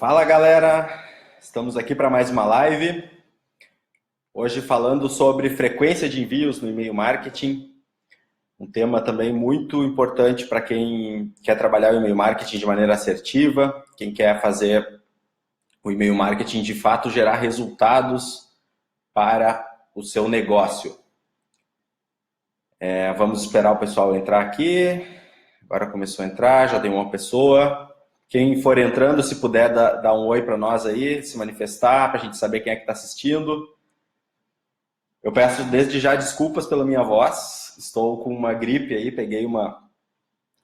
Fala galera, estamos aqui para mais uma live. Hoje falando sobre frequência de envios no e-mail marketing, um tema também muito importante para quem quer trabalhar o e-mail marketing de maneira assertiva, quem quer fazer o e-mail marketing de fato gerar resultados para o seu negócio. Vamos esperar o pessoal entrar aqui. Agora começou a entrar, já tem uma pessoa. Quem for entrando, se puder dar um oi para nós aí, se manifestar, para a gente saber quem é que está assistindo. Eu peço desde já desculpas pela minha voz. Estou com uma gripe aí, peguei uma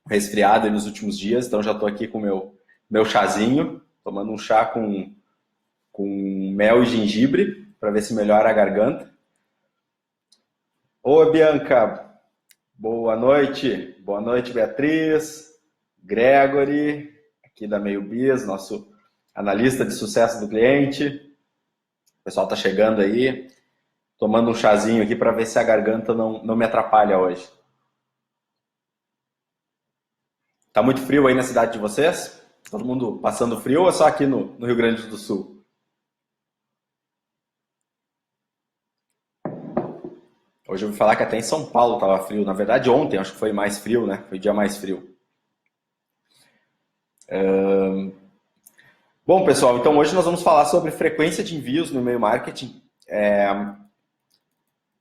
resfriada nos últimos dias, então já estou aqui com o meu chazinho, tomando um chá com mel e gengibre, para ver se melhora a garganta. Oi, Bianca. Boa noite. Boa noite, Beatriz. Gregory, aqui da MeioBiz, nosso analista de sucesso do cliente. O pessoal está chegando aí, tomando um chazinho aqui para ver se a garganta não me atrapalha hoje. Tá muito frio aí na cidade de vocês? Todo mundo passando frio ou é só aqui no Rio Grande do Sul? Hoje eu ouvi falar que até em São Paulo estava frio. Na verdade, ontem acho que foi mais frio, né? Foi o dia mais frio. Bom, pessoal, então hoje nós vamos falar sobre frequência de envios no e-mail marketing.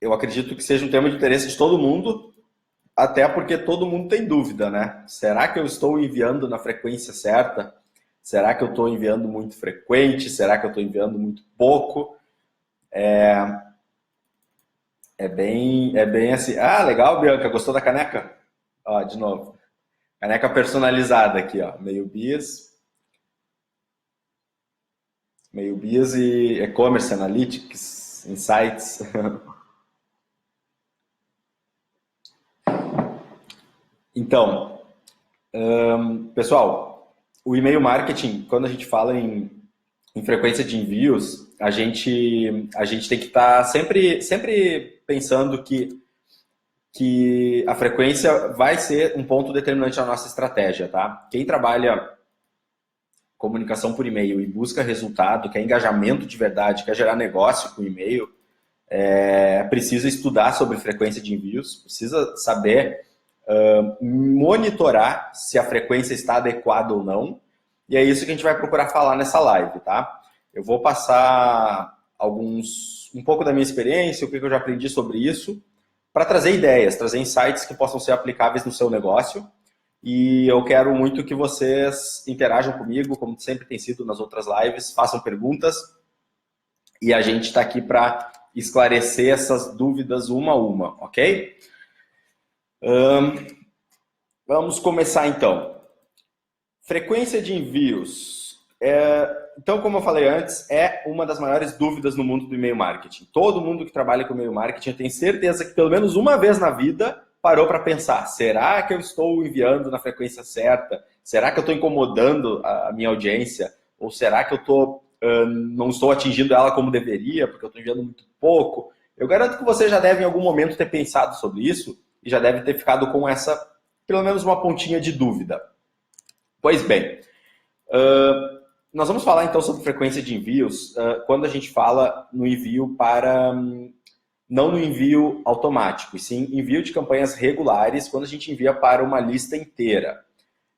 Eu acredito que seja um tema de interesse de todo mundo, até porque todo mundo tem dúvida, né? Será que eu estou enviando na frequência certa? Será que eu estou enviando muito frequente? Será que eu estou enviando muito pouco? É bem assim. Ah, legal, Bianca, gostou da caneca? Ó, de novo. Caneca personalizada aqui, ó. MeioBiz e E-Commerce Analytics, Insights. Então, pessoal, o e-mail marketing, quando a gente fala em frequência de envios, a gente tem que estar sempre pensando que a frequência vai ser um ponto determinante na nossa estratégia, tá? Quem trabalha comunicação por e-mail e busca resultado, quer engajamento de verdade, quer gerar negócio com e-mail, precisa estudar sobre frequência de envios, precisa saber monitorar se a frequência está adequada ou não, e é isso que a gente vai procurar falar nessa live, tá? Eu vou passar um pouco da minha experiência, o que eu já aprendi sobre isso, para trazer ideias, trazer insights que possam ser aplicáveis no seu negócio. E eu quero muito que vocês interajam comigo, como sempre tem sido nas outras lives, façam perguntas. E a gente está aqui para esclarecer essas dúvidas uma a uma, ok? Vamos começar então. Frequência de envios. Então, como eu falei antes, é uma das maiores dúvidas no mundo do e-mail marketing. Todo mundo que trabalha com e-mail marketing tem certeza que pelo menos uma vez na vida parou para pensar, será que eu estou enviando na frequência certa? Será que eu estou incomodando a minha audiência? Ou será que eu não estou atingindo ela como deveria, porque eu estou enviando muito pouco? Eu garanto que você já deve em algum momento ter pensado sobre isso e já deve ter ficado com essa, pelo menos uma pontinha de dúvida. Pois bem, nós vamos falar então sobre frequência de envios quando a gente fala no envio não no envio automático, e sim envio de campanhas regulares, quando a gente envia para uma lista inteira.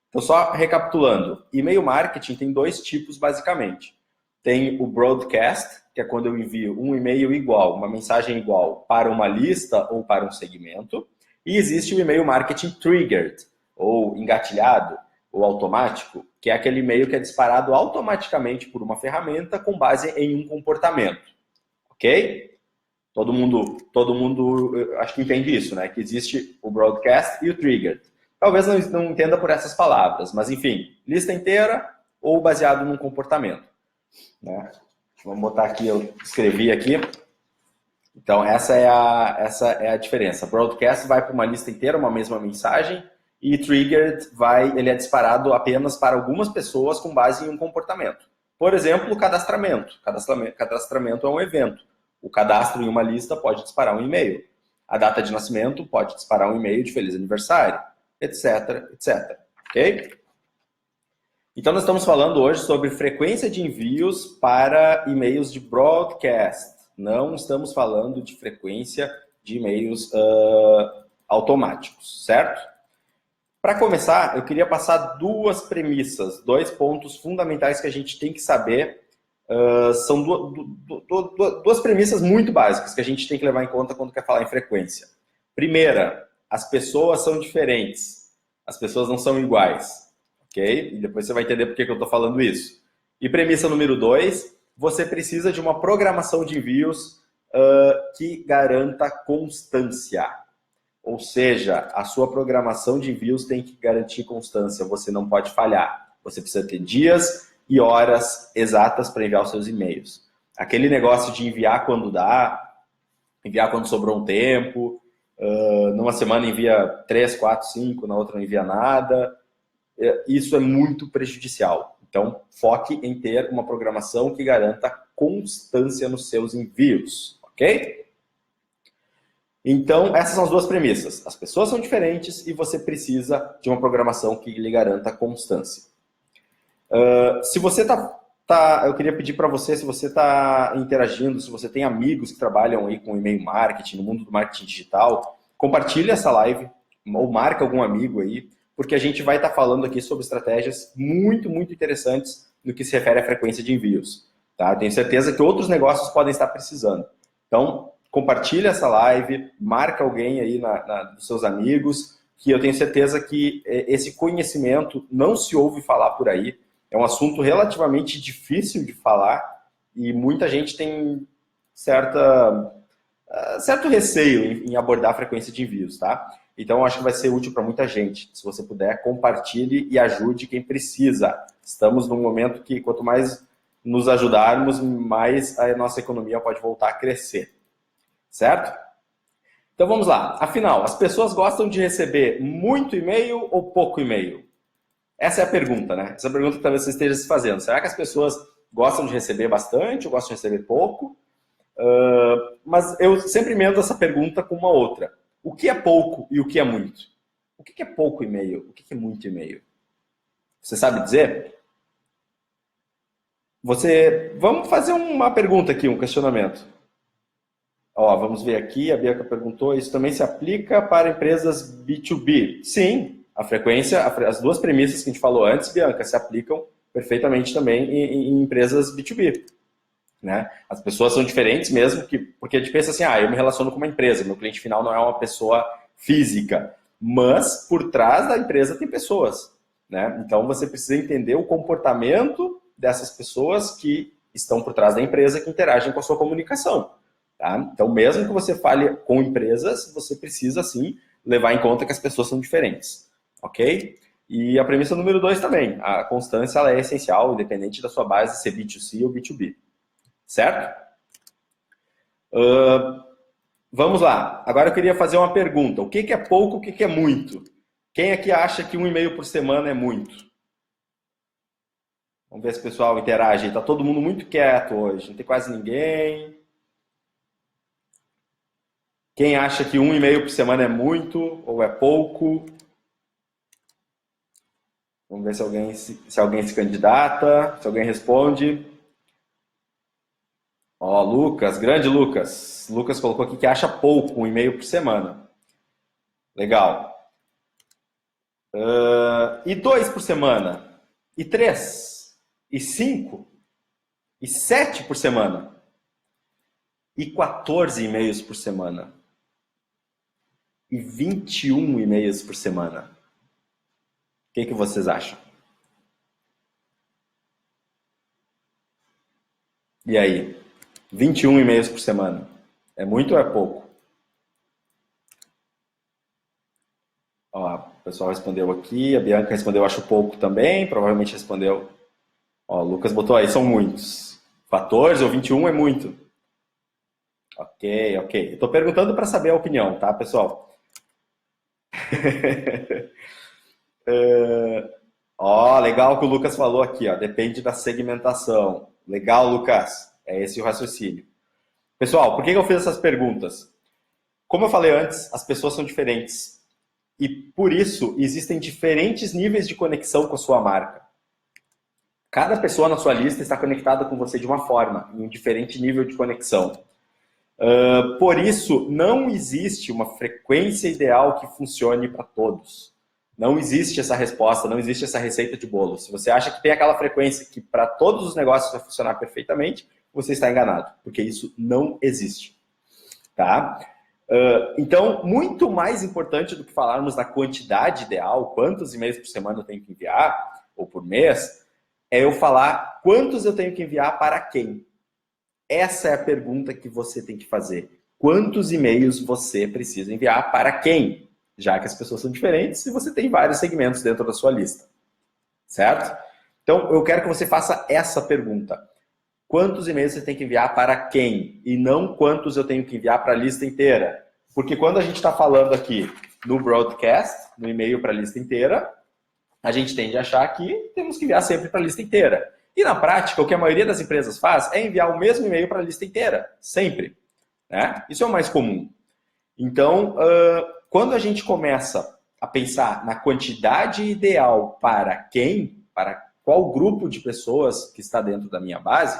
Então, só recapitulando, e-mail marketing tem dois tipos basicamente. Tem o broadcast, que é quando eu envio um e-mail igual, uma mensagem igual para uma lista ou para um segmento, e existe o e-mail marketing triggered, ou engatilhado, ou automático, que é aquele e-mail que é disparado automaticamente por uma ferramenta com base em um comportamento. Ok? Todo mundo acho que entende isso, né? Que existe o broadcast e o triggered. Talvez não entenda por essas palavras, mas enfim, lista inteira ou baseado num comportamento. Né? Vamos botar aqui, eu escrevi aqui. Então, essa é a diferença. Broadcast vai para uma lista inteira, uma mesma mensagem, e triggered ele é disparado apenas para algumas pessoas com base em um comportamento. Por exemplo, cadastramento. Cadastramento é um evento. O cadastro em uma lista pode disparar um e-mail. A data de nascimento pode disparar um e-mail de feliz aniversário, etc, etc. Ok? Então, nós estamos falando hoje sobre frequência de envios para e-mails de broadcast. Não estamos falando de frequência de e-mails automáticos, certo? Para começar, eu queria passar duas premissas, dois pontos fundamentais que a gente tem que saber. São duas premissas muito básicas que a gente tem que levar em conta quando quer falar em frequência. Primeira, as pessoas são diferentes. As pessoas não são iguais. Ok? E depois você vai entender por que eu estou falando isso. E premissa número 2, você precisa de uma programação de envios que garanta constância. Ou seja, a sua programação de envios tem que garantir constância. Você não pode falhar. Você precisa ter dias e horas exatas para enviar os seus e-mails. Aquele negócio de enviar quando dá, enviar quando sobrou um tempo, numa semana envia 3, 4, 5, na outra não envia nada. Isso é muito prejudicial. Então, foque em ter uma programação que garanta constância nos seus envios, ok? Então, essas são as duas premissas. As pessoas são diferentes e você precisa de uma programação que lhe garanta constância. Se você eu queria pedir para você, se você está interagindo, se você tem amigos que trabalham aí com e-mail marketing, no mundo do marketing digital, compartilhe essa live ou marque algum amigo aí, porque a gente vai estar falando aqui sobre estratégias muito, muito interessantes no que se refere à frequência de envios. Tá? Tenho certeza que outros negócios podem estar precisando. Então, compartilha essa live, marca alguém aí dos seus amigos, que eu tenho certeza que esse conhecimento não se ouve falar por aí. É um assunto relativamente difícil de falar e muita gente tem certo receio em abordar a frequência de envios, tá? Então, eu acho que vai ser útil para muita gente. Se você puder, compartilhe e ajude quem precisa. Estamos num momento que, quanto mais nos ajudarmos, mais a nossa economia pode voltar a crescer. Certo? Então, vamos lá. Afinal, as pessoas gostam de receber muito e-mail ou pouco e-mail? Essa é a pergunta, né? Essa é a pergunta que talvez você esteja se fazendo. Será que as pessoas gostam de receber bastante ou gostam de receber pouco? Mas eu sempre emendo essa pergunta com uma outra. O que é pouco e o que é muito? O que é pouco e-mail? O que é muito e-mail? Você sabe dizer? Vamos fazer uma pergunta aqui, um questionamento. Vamos ver aqui, a Bianca perguntou, isso também se aplica para empresas B2B? Sim, a frequência, as duas premissas que a gente falou antes, Bianca, se aplicam perfeitamente também em empresas B2B. Né? As pessoas são diferentes mesmo, porque a gente pensa assim, eu me relaciono com uma empresa, meu cliente final não é uma pessoa física, mas por trás da empresa tem pessoas. Né? Então você precisa entender o comportamento dessas pessoas que estão por trás da empresa, que interagem com a sua comunicação. Tá? Então, mesmo que você fale com empresas, você precisa, sim, levar em conta que as pessoas são diferentes. Ok? E a premissa número 2 também. A constância ela é essencial, independente da sua base ser B2C ou B2B. Certo? Vamos lá. Agora eu queria fazer uma pergunta. O que é pouco, o que é muito? Quem aqui acha que 1 e-mail por semana é muito? Vamos ver se o pessoal interage. Está todo mundo muito quieto hoje. Não tem quase ninguém. Quem acha que 1 e-mail por semana é muito ou é pouco? Vamos ver se alguém se candidata, se alguém responde. Lucas, grande Lucas. Lucas colocou aqui que acha pouco 1 e-mail por semana. Legal. E 2 por semana? E 3? E 5? E 7 por semana? E 14 e-mails por semana? E 21 e-mails por semana? O que vocês acham? E aí? 21 e-mails por semana. É muito ou é pouco? O pessoal respondeu aqui. A Bianca respondeu, acho pouco também. Provavelmente respondeu. O Lucas botou aí, são muitos. 14 ou 21 é muito. Ok. Eu estou perguntando para saber a opinião, tá, pessoal? Legal o que o Lucas falou aqui, depende da segmentação. Legal, Lucas. É esse o raciocínio. Pessoal, por que eu fiz essas perguntas? Como eu falei antes, as pessoas são diferentes. E por isso, existem diferentes níveis de conexão com a sua marca. Cada pessoa na sua lista está conectada com você de uma forma, em um diferente nível de conexão. Por isso, não existe uma frequência ideal que funcione para todos. Não existe essa resposta, não existe essa receita de bolo. Se você acha que tem aquela frequência que para todos os negócios vai funcionar perfeitamente, você está enganado, porque isso não existe. Tá? Então, muito mais importante do que falarmos da quantidade ideal, quantos e-mails por semana eu tenho que enviar, ou por mês, é eu falar quantos eu tenho que enviar para quem. Essa é a pergunta que você tem que fazer. Quantos e-mails você precisa enviar para quem? Já que as pessoas são diferentes e você tem vários segmentos dentro da sua lista. Certo? Então, eu quero que você faça essa pergunta. Quantos e-mails você tem que enviar para quem? E não quantos eu tenho que enviar para a lista inteira. Porque quando a gente está falando aqui no broadcast, no e-mail para a lista inteira, a gente tende a achar que temos que enviar sempre para a lista inteira. E na prática, o que a maioria das empresas faz é enviar o mesmo e-mail para a lista inteira, sempre. Né? Isso é o mais comum. Então, quando a gente começa a pensar na quantidade ideal para quem, para qual grupo de pessoas que está dentro da minha base,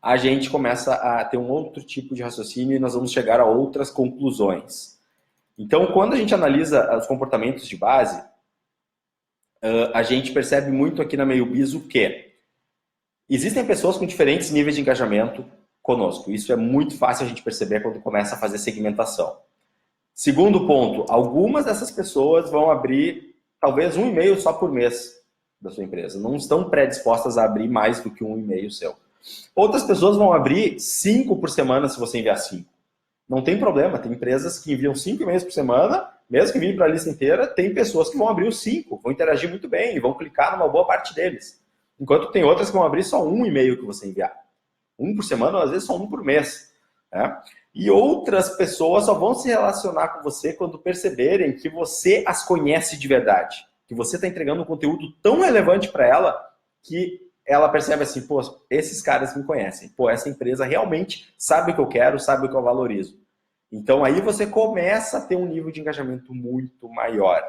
a gente começa a ter um outro tipo de raciocínio e nós vamos chegar a outras conclusões. Então, quando a gente analisa os comportamentos de base, a gente percebe muito aqui na MailBiz o quê? Existem pessoas com diferentes níveis de engajamento conosco. Isso é muito fácil a gente perceber quando começa a fazer segmentação. Segundo ponto, algumas dessas pessoas vão abrir talvez um e-mail só por mês da sua empresa. Não estão predispostas a abrir mais do que um e-mail seu. Outras pessoas vão abrir 5 por semana se você enviar 5. Não tem problema, tem empresas que enviam 5 e-mails por semana, mesmo que enviem para a lista inteira, tem pessoas que vão abrir os 5, vão interagir muito bem e vão clicar numa boa parte deles. Enquanto tem outras que vão abrir só um e-mail que você enviar. Um por semana, ou às vezes só um por mês. Né? E outras pessoas só vão se relacionar com você quando perceberem que você as conhece de verdade. Que você está entregando um conteúdo tão relevante para ela que ela percebe assim, pô, esses caras me conhecem. Pô, essa empresa realmente sabe o que eu quero, sabe o que eu valorizo. Então aí você começa a ter um nível de engajamento muito maior.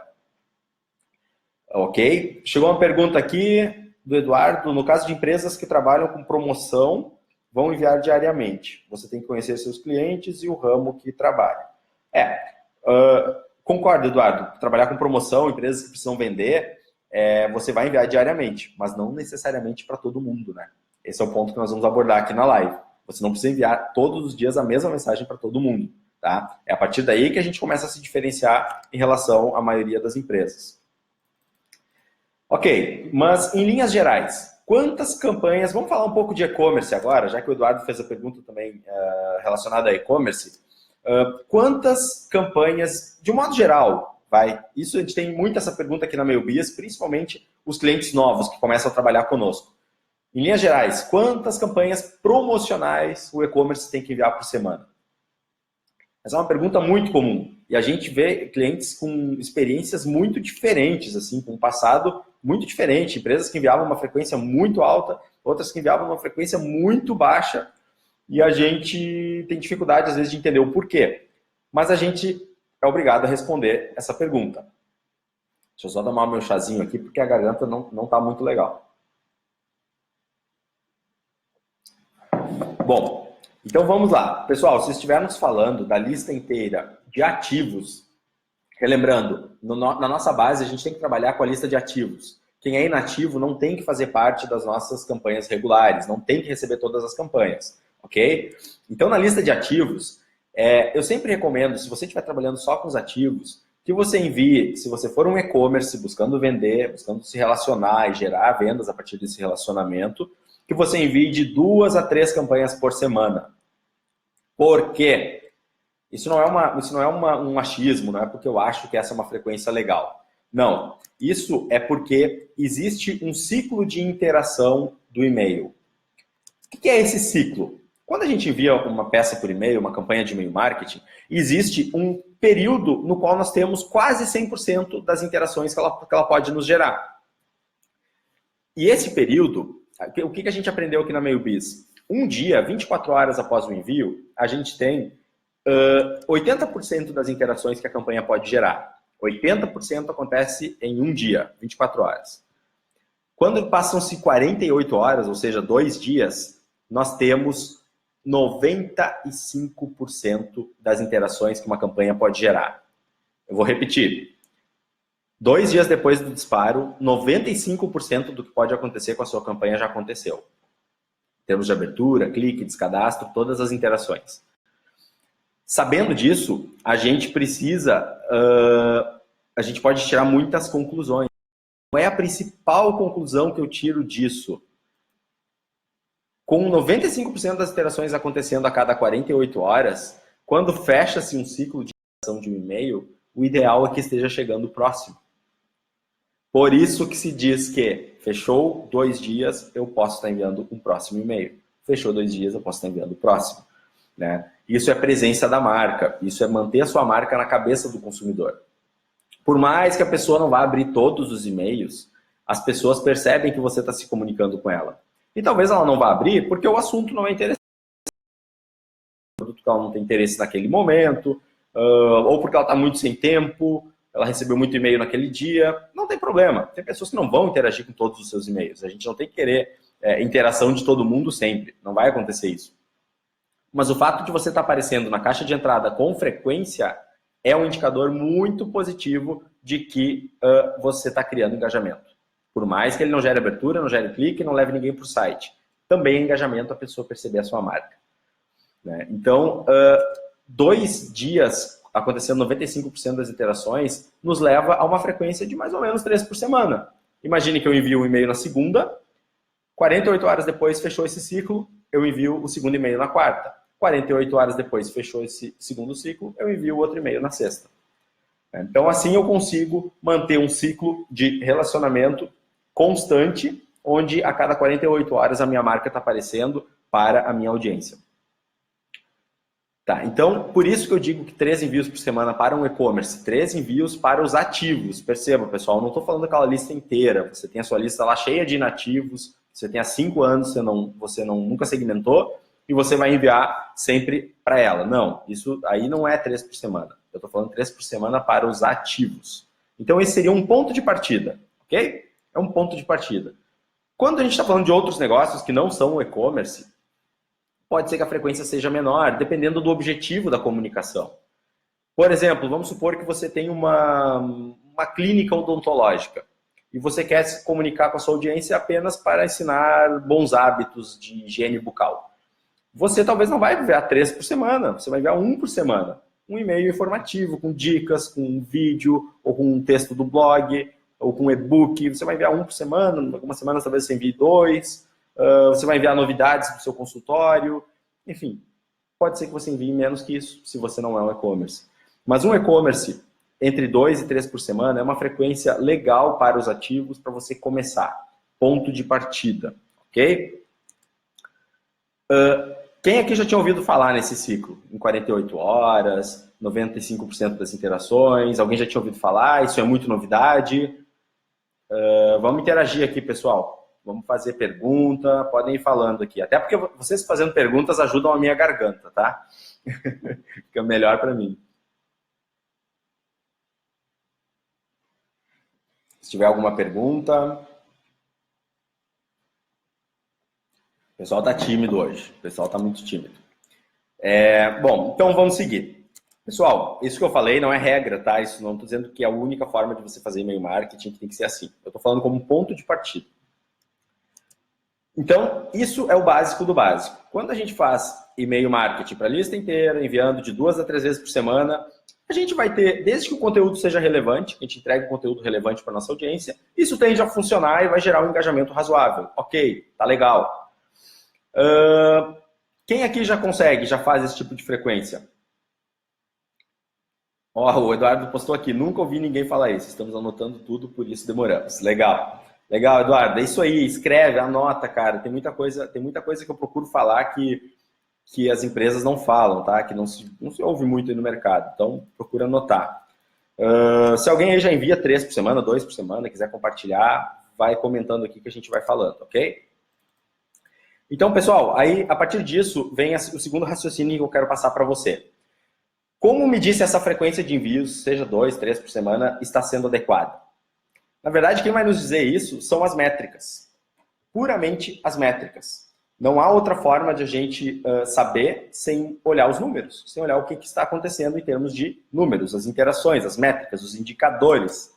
Ok? Chegou uma pergunta aqui do Eduardo. No caso de empresas que trabalham com promoção, vão enviar diariamente. Você tem que conhecer seus clientes e o ramo que trabalha. Concordo, Eduardo. Trabalhar com promoção, empresas que precisam vender, você vai enviar diariamente, mas não necessariamente para todo mundo, né? Esse é o ponto que nós vamos abordar aqui na live. Você não precisa enviar todos os dias a mesma mensagem para todo mundo, tá? É a partir daí que a gente começa a se diferenciar em relação à maioria das empresas. Ok, mas em linhas gerais, quantas campanhas... Vamos falar um pouco de e-commerce agora, já que o Eduardo fez a pergunta também relacionada a e-commerce. Quantas campanhas, de um modo geral, isso a gente tem muito essa pergunta aqui na MailBiz, principalmente os clientes novos que começam a trabalhar conosco. Em linhas gerais, quantas campanhas promocionais o e-commerce tem que enviar por semana? Essa é uma pergunta muito comum. E a gente vê clientes com experiências muito diferentes, assim, com um passado muito diferente. Empresas que enviavam uma frequência muito alta, outras que enviavam uma frequência muito baixa. E a gente tem dificuldade, às vezes, de entender o porquê. Mas a gente é obrigado a responder essa pergunta. Deixa eu só tomar o meu chazinho aqui, porque a garganta não está muito legal. Bom, então vamos lá. Pessoal, se estivermos falando da lista inteira de ativos, relembrando, na nossa base a gente tem que trabalhar com a lista de ativos. Quem é inativo não tem que fazer parte das nossas campanhas regulares, não tem que receber todas as campanhas, ok? Então, na lista de ativos, eu sempre recomendo, se você estiver trabalhando só com os ativos, que você envie, se você for um e-commerce buscando vender, buscando se relacionar e gerar vendas a partir desse relacionamento, que você envie de 2 a 3 campanhas por semana. Por quê? Isso não é um achismo, não é porque eu acho que essa é uma frequência legal. Não, isso é porque existe um ciclo de interação do e-mail. O que é esse ciclo? Quando a gente envia uma peça por e-mail, uma campanha de e-mail marketing, existe um período no qual nós temos quase 100% das interações que ela pode nos gerar. E esse período, o que a gente aprendeu aqui na MailBiz? Um dia, 24 horas após o envio, a gente tem 80% das interações que a campanha pode gerar. 80% acontece em um dia, 24 horas. Quando passam-se 48 horas, ou seja, 2 dias, nós temos 95% das interações que uma campanha pode gerar. Eu vou repetir. 2 dias depois do disparo, 95% do que pode acontecer com a sua campanha já aconteceu. Em termos de abertura, clique, descadastro, todas as interações. Sabendo disso, a gente pode tirar muitas conclusões. Qual é a principal conclusão que eu tiro disso? Com 95% das interações acontecendo a cada 48 horas, quando fecha-se um ciclo de interação de um e-mail, o ideal é que esteja chegando próximo. Por isso que se diz que fechou 2 dias, eu posso estar enviando um próximo e-mail. Fechou 2 dias, eu posso estar enviando o próximo. Né? Isso é presença da marca, isso é manter a sua marca na cabeça do consumidor. Por mais que a pessoa não vá abrir todos os e-mails, as pessoas percebem que você está se comunicando com ela. E talvez ela não vá abrir porque o assunto não é interessante, o produto que ela não tem interesse naquele momento, ou porque ela está muito sem tempo, ela recebeu muito e-mail naquele dia. Não tem problema. Tem pessoas que não vão interagir com todos os seus e-mails. A gente não tem que querer interação de todo mundo sempre. Não vai acontecer isso. Mas o fato de você estar aparecendo na caixa de entrada com frequência é um indicador muito positivo de que você está criando engajamento. Por mais que ele não gere abertura, não gere clique, não leve ninguém para o site. Também é engajamento a pessoa perceber a sua marca. Né? Então, 2 dias acontecendo 95% das interações nos leva a uma frequência de mais ou menos 3 por semana. Imagine que eu envio um e-mail na segunda, 48 horas depois fechou esse ciclo, eu envio o segundo e-mail na quarta. 48 horas depois fechou esse segundo ciclo, eu envio o outro e-mail na sexta. Então, assim eu consigo manter um ciclo de relacionamento constante, onde a cada 48 horas a minha marca está aparecendo para a minha audiência. Tá, então, por isso que eu digo que 3 envios por semana para um e-commerce, 3 envios para os ativos. Perceba, pessoal, não estou falando daquela lista inteira. Você tem a sua lista lá cheia de inativos, você tem há 5 anos, você nunca segmentou, e você vai enviar sempre para ela. Não, isso aí não é 3 por semana. Eu estou falando 3 por semana para os ativos. Então, esse seria um ponto de partida, ok? É um ponto de partida. Quando a gente está falando de outros negócios que não são o e-commerce, pode ser que a frequência seja menor, dependendo do objetivo da comunicação. Por exemplo, vamos supor que você tem uma clínica odontológica e você quer se comunicar com a sua audiência apenas para ensinar bons hábitos de higiene bucal. Você talvez não vai enviar 3 por semana, você vai enviar 1 por semana. Um e-mail informativo, com dicas, com um vídeo, ou com um texto do blog, ou com um e-book. Você vai enviar 1 por semana, algumas semanas talvez você envie 2. Você vai enviar novidades para o seu consultório. Enfim, pode ser que você envie menos que isso, se você não é um e-commerce. Mas um e-commerce, entre 2 e 3 por semana, é uma frequência legal para os ativos para você começar. Ponto de partida, ok? Quem aqui já tinha ouvido falar nesse ciclo? Em 48 horas, 95% das interações, alguém já tinha ouvido falar? Isso é muito novidade? Vamos interagir aqui, pessoal. Vamos fazer pergunta, podem ir falando aqui. Até porque vocês fazendo perguntas ajudam a minha garganta, tá? Fica melhor para mim. Se tiver alguma pergunta... O pessoal está tímido hoje. O pessoal está muito tímido. Bom, então vamos seguir. Pessoal, isso que eu falei não é regra, tá? Isso não estou dizendo que é a única forma de você fazer e-mail marketing, que tem que ser assim. Eu estou falando como um ponto de partida. Então, isso é o básico do básico. Quando a gente faz e-mail marketing para a lista inteira, enviando de 2 a 3 vezes por semana, a gente vai ter, desde que o conteúdo seja relevante, que a gente entregue conteúdo relevante para a nossa audiência, isso tende a funcionar e vai gerar um engajamento razoável. Ok, tá legal. Quem aqui já consegue, já faz esse tipo de frequência? O Eduardo postou aqui, nunca ouvi ninguém falar isso, estamos anotando tudo, por isso demoramos. Legal. Legal, Eduardo, é isso aí, escreve, anota, cara. Tem muita coisa que eu procuro falar que as empresas não falam, tá? Que não se ouve muito aí no mercado, então procura anotar. Se alguém aí já envia 3 por semana, 2 por semana, quiser compartilhar, vai comentando aqui que a gente vai falando, ok? Então, pessoal, aí a partir disso vem o segundo raciocínio que eu quero passar para você. Como me disse essa frequência de envios, seja 2, 3 por semana, está sendo adequada? Na verdade, quem vai nos dizer isso são as métricas. Puramente as métricas. Não há outra forma de a gente saber sem olhar os números, sem olhar o que está acontecendo em termos de números, as interações, as métricas, os indicadores.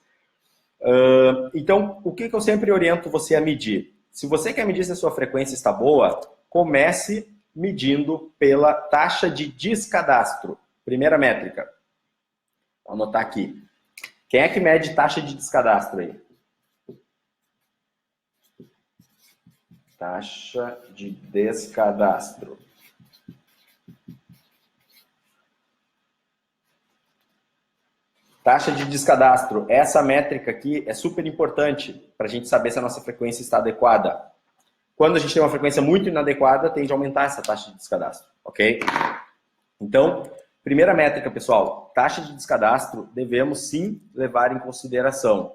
Então, o que eu sempre oriento você a medir? Se você quer medir se a sua frequência está boa, comece medindo pela taxa de descadastro. Primeira métrica. Vou anotar aqui. Quem é que mede taxa de descadastro aí? Taxa de descadastro. Taxa de descadastro. Essa métrica aqui é super importante para a gente saber se a nossa frequência está adequada. Quando a gente tem uma frequência muito inadequada, tende a aumentar essa taxa de descadastro, ok? Então, primeira métrica, pessoal, taxa de descadastro, devemos sim levar em consideração.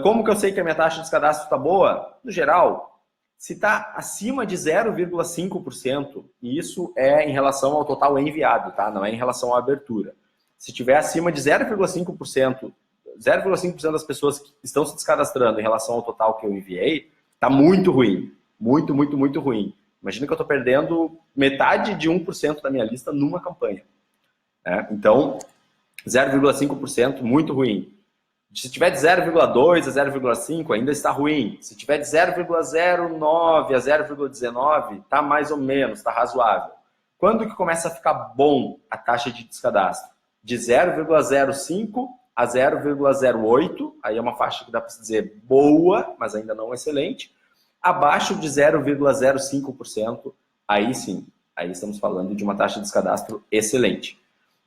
Como que eu sei que a minha taxa de descadastro está boa? No geral, se está acima de 0,5%, e isso é em relação ao total enviado, tá? Não é em relação à abertura. Se tiver acima de 0,5%, 0,5% das pessoas que estão se descadastrando em relação ao total que eu enviei, está muito ruim. Muito, muito, muito ruim. Imagina que eu estou perdendo metade de 1% da minha lista numa campanha. Então, 0,5%, muito ruim. Se tiver de 0,2 a 0,5, ainda está ruim. Se tiver de 0,09 a 0,19, está mais ou menos, está razoável. Quando que começa a ficar bom a taxa de descadastro? De 0,05 a 0,08, aí é uma faixa que dá para se dizer boa, mas ainda não excelente. Abaixo de 0,05%, aí sim, aí estamos falando de uma taxa de descadastro excelente.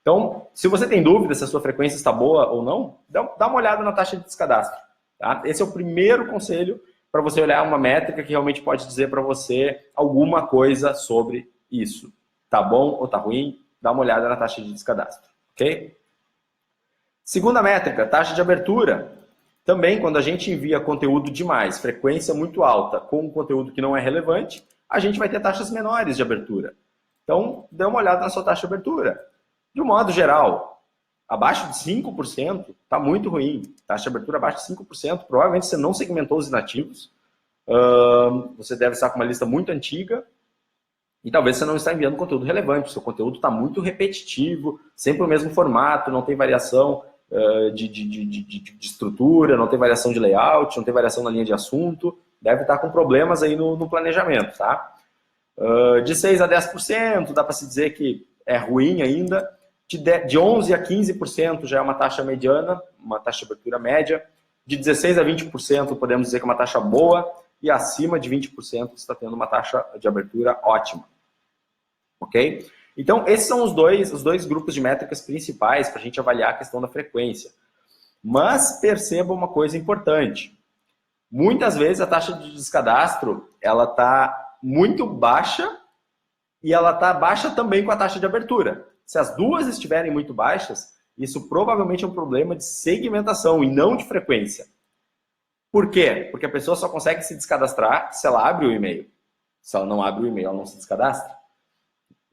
Então, se você tem dúvida se a sua frequência está boa ou não, dá uma olhada na taxa de descadastro. Tá? Esse é o primeiro conselho para você olhar uma métrica que realmente pode dizer para você alguma coisa sobre isso. Tá bom ou tá ruim? Dá uma olhada na taxa de descadastro. Ok? Segunda métrica, taxa de abertura. Também, quando a gente envia conteúdo demais, frequência muito alta, com conteúdo que não é relevante, a gente vai ter taxas menores de abertura. Então, dê uma olhada na sua taxa de abertura. De um modo geral, abaixo de 5% está muito ruim. Taxa de abertura abaixo de 5%, provavelmente você não segmentou os inativos. Você deve estar com uma lista muito antiga e talvez você não está enviando conteúdo relevante. O seu conteúdo está muito repetitivo, sempre o mesmo formato, não tem variação de estrutura, não tem variação de layout, não tem variação na linha de assunto. Deve estar com problemas aí no planejamento, tá? De 6% a 10%, dá para se dizer que é ruim ainda. De 11% a 15% já é uma taxa mediana, uma taxa de abertura média. De 16% a 20% podemos dizer que é uma taxa boa. E acima de 20% você está tendo uma taxa de abertura ótima. Ok? Então, esses são os dois grupos de métricas principais para a gente avaliar a questão da frequência. Mas perceba uma coisa importante. Muitas vezes a taxa de descadastro ela está muito baixa e ela está baixa também com a taxa de abertura. Se as duas estiverem muito baixas, isso provavelmente é um problema de segmentação e não de frequência. Por quê? Porque a pessoa só consegue se descadastrar se ela abre o e-mail. Se ela não abre o e-mail, ela não se descadastra.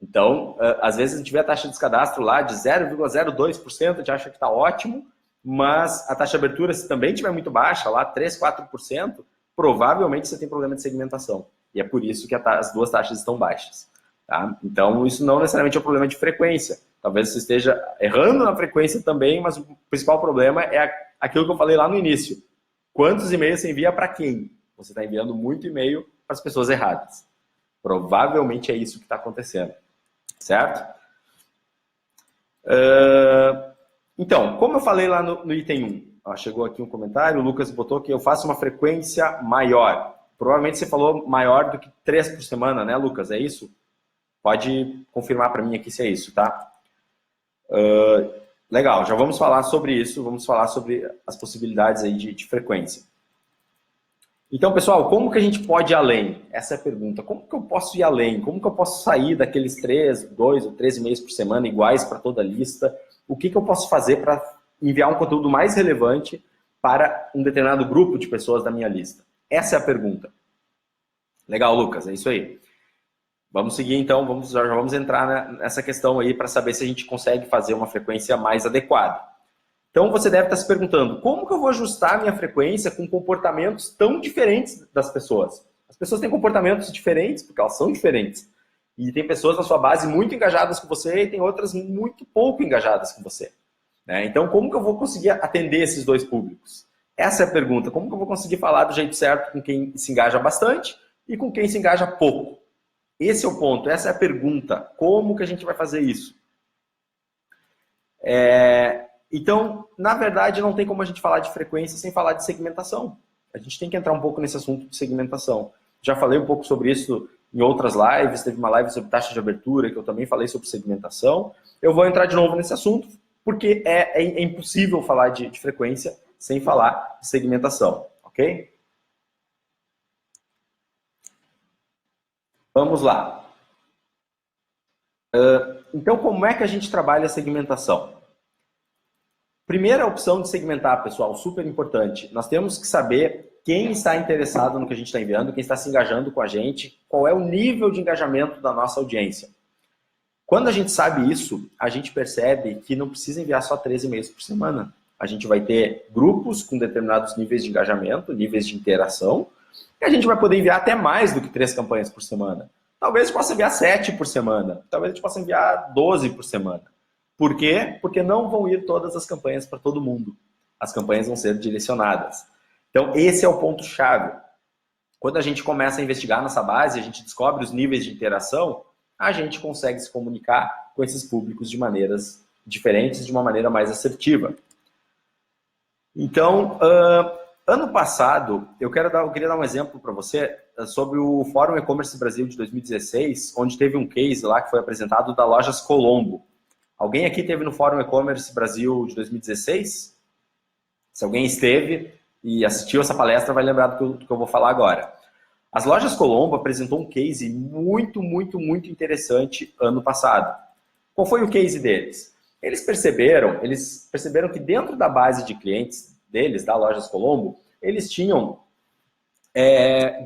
Então, às vezes a gente vê a taxa de descadastro lá de 0,02%, a gente acha que está ótimo, mas a taxa de abertura, se também estiver muito baixa, lá 3%, 4%, provavelmente você tem problema de segmentação. E é por isso que as duas taxas estão baixas. Tá? Então, isso não necessariamente é um problema de frequência. Talvez você esteja errando na frequência também, mas o principal problema é aquilo que eu falei lá no início. Quantos e-mails você envia para quem? Você está enviando muito e-mail para as pessoas erradas. Provavelmente é isso que está acontecendo. Certo? Então, como eu falei lá no item 1, chegou aqui um comentário, o Lucas botou que eu faço uma frequência maior. Provavelmente você falou maior do que 3 por semana, né, Lucas? É isso? Pode confirmar para mim aqui se é isso, tá? Legal, já vamos falar sobre isso, vamos falar sobre as possibilidades aí de frequência. Então, pessoal, como que a gente pode ir além? Essa é a pergunta. Como que eu posso ir além? Como que eu posso sair daqueles 2 ou 3 e-mails por semana iguais para toda a lista? O que eu posso fazer para enviar um conteúdo mais relevante para um determinado grupo de pessoas da minha lista? Essa é a pergunta. Legal, Lucas, é isso aí. Vamos seguir então, já vamos entrar nessa questão aí para saber se a gente consegue fazer uma frequência mais adequada. Então você deve estar se perguntando, como que eu vou ajustar a minha frequência com comportamentos tão diferentes das pessoas? As pessoas têm comportamentos diferentes porque elas são diferentes. E tem pessoas na sua base muito engajadas com você e tem outras muito pouco engajadas com você. Né? Então, como que eu vou conseguir atender esses dois públicos? Essa é a pergunta. Como que eu vou conseguir falar do jeito certo com quem se engaja bastante e com quem se engaja pouco? Esse é o ponto, essa é a pergunta. Como que a gente vai fazer isso? Então, na verdade, não tem como a gente falar de frequência sem falar de segmentação. A gente tem que entrar um pouco nesse assunto de segmentação. Já falei um pouco sobre isso em outras lives, teve uma live sobre taxa de abertura, que eu também falei sobre segmentação. Eu vou entrar de novo nesse assunto, porque é impossível falar de frequência sem falar de segmentação, ok? Vamos lá. Então, como é que a gente trabalha a segmentação? Primeira opção de segmentar, pessoal, super importante. Nós temos que saber quem está interessado no que a gente está enviando, quem está se engajando com a gente, qual é o nível de engajamento da nossa audiência. Quando a gente sabe isso, a gente percebe que não precisa enviar só 13 e-mails por semana. A gente vai ter grupos com determinados níveis de engajamento, níveis de interação, e a gente vai poder enviar até mais do que 3 campanhas por semana. Talvez a gente possa enviar 7 por semana, talvez a gente possa enviar 12 por semana. Por quê? Porque não vão ir todas as campanhas para todo mundo. As campanhas vão ser direcionadas. Então, esse é o ponto-chave. Quando a gente começa a investigar nossa base, a gente descobre os níveis de interação, a gente consegue se comunicar com esses públicos de maneiras diferentes, de uma maneira mais assertiva. Então, ano passado, eu queria dar um exemplo para você sobre o Fórum E-Commerce Brasil de 2016, onde teve um case lá que foi apresentado da Lojas Colombo. Alguém aqui esteve no Fórum E-Commerce Brasil de 2016? Se alguém esteve e assistiu essa palestra, vai lembrar do que eu vou falar agora. As Lojas Colombo apresentou um case muito interessante ano passado. Qual foi o case deles? Eles perceberam que dentro da base de clientes deles, da Lojas Colombo, eles tinham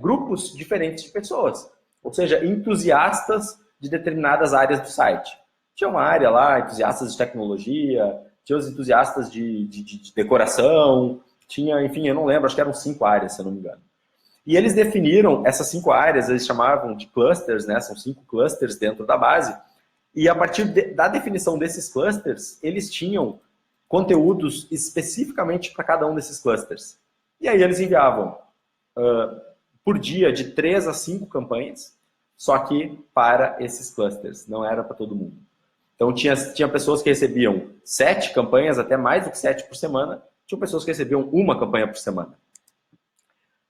grupos diferentes de pessoas. Ou seja, entusiastas de determinadas áreas do site. Tinha uma área lá, entusiastas de tecnologia, tinha os entusiastas de decoração, tinha, enfim, eu não lembro, acho que eram 5 áreas, se eu não me engano. E eles definiram essas 5 áreas, eles chamavam de clusters, né? São 5 clusters dentro da base. E a partir da definição desses clusters, eles tinham conteúdos especificamente para cada um desses clusters. E aí eles enviavam por dia de 3 a 5 campanhas, só que para esses clusters, não era para todo mundo. Então tinha pessoas que recebiam 7 campanhas, até mais do que 7 por semana, tinha pessoas que recebiam 1 campanha por semana.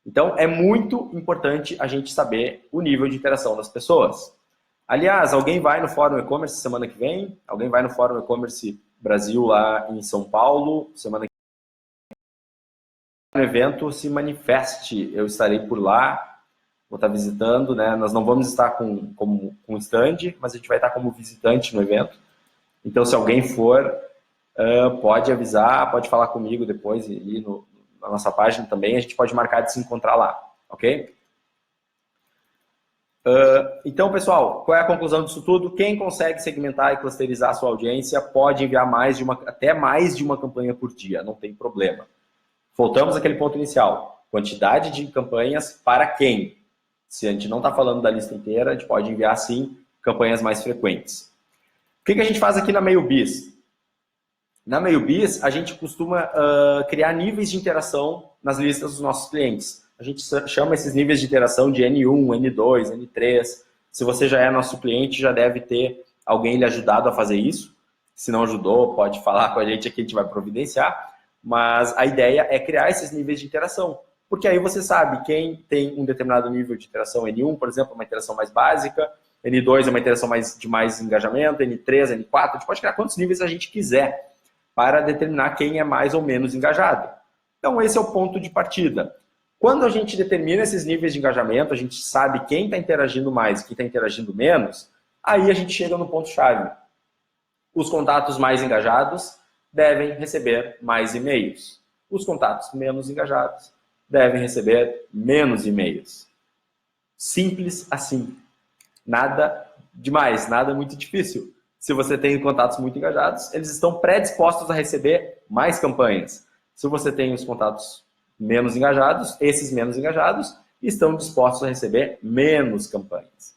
Então é muito importante a gente saber o nível de interação das pessoas. Aliás, alguém vai no Fórum E-Commerce semana que vem? Alguém vai no Fórum E-Commerce Brasil lá em São Paulo semana que vem? No evento, se manifeste, eu estarei por lá, vou estar visitando, né? Nós não vamos estar com stand, mas a gente vai estar como visitante no evento. Então, se alguém for, pode avisar, pode falar comigo depois e na nossa página também, a gente pode marcar de se encontrar lá, ok? Então, pessoal, qual é a conclusão disso tudo? Quem consegue segmentar e clusterizar a sua audiência pode enviar até mais de uma campanha por dia, não tem problema. Voltamos àquele ponto inicial. Quantidade de campanhas para quem? Se a gente não está falando da lista inteira, a gente pode enviar, sim, campanhas mais frequentes. O que a gente faz aqui na MailBiz? Na MailBiz, a gente costuma criar níveis de interação nas listas dos nossos clientes. A gente chama esses níveis de interação de N1, N2, N3. Se você já é nosso cliente, já deve ter alguém lhe ajudado a fazer isso. Se não ajudou, pode falar com a gente aqui, a gente vai providenciar. Mas a ideia é criar esses níveis de interação. Porque aí você sabe quem tem um determinado nível de interação. N1, por exemplo, é uma interação mais básica. N2 é uma interação de mais engajamento. N3, N4. A gente pode criar quantos níveis a gente quiser para determinar quem é mais ou menos engajado. Então, esse é o ponto de partida. Quando a gente determina esses níveis de engajamento, a gente sabe quem está interagindo mais e quem está interagindo menos, aí a gente chega no ponto-chave. Os contatos mais engajados devem receber mais e-mails. Os contatos menos engajados devem receber menos e-mails. Simples assim. Nada demais, nada muito difícil. Se você tem contatos muito engajados, eles estão predispostos a receber mais campanhas. Se você tem os contatos menos engajados, esses menos engajados estão dispostos a receber menos campanhas.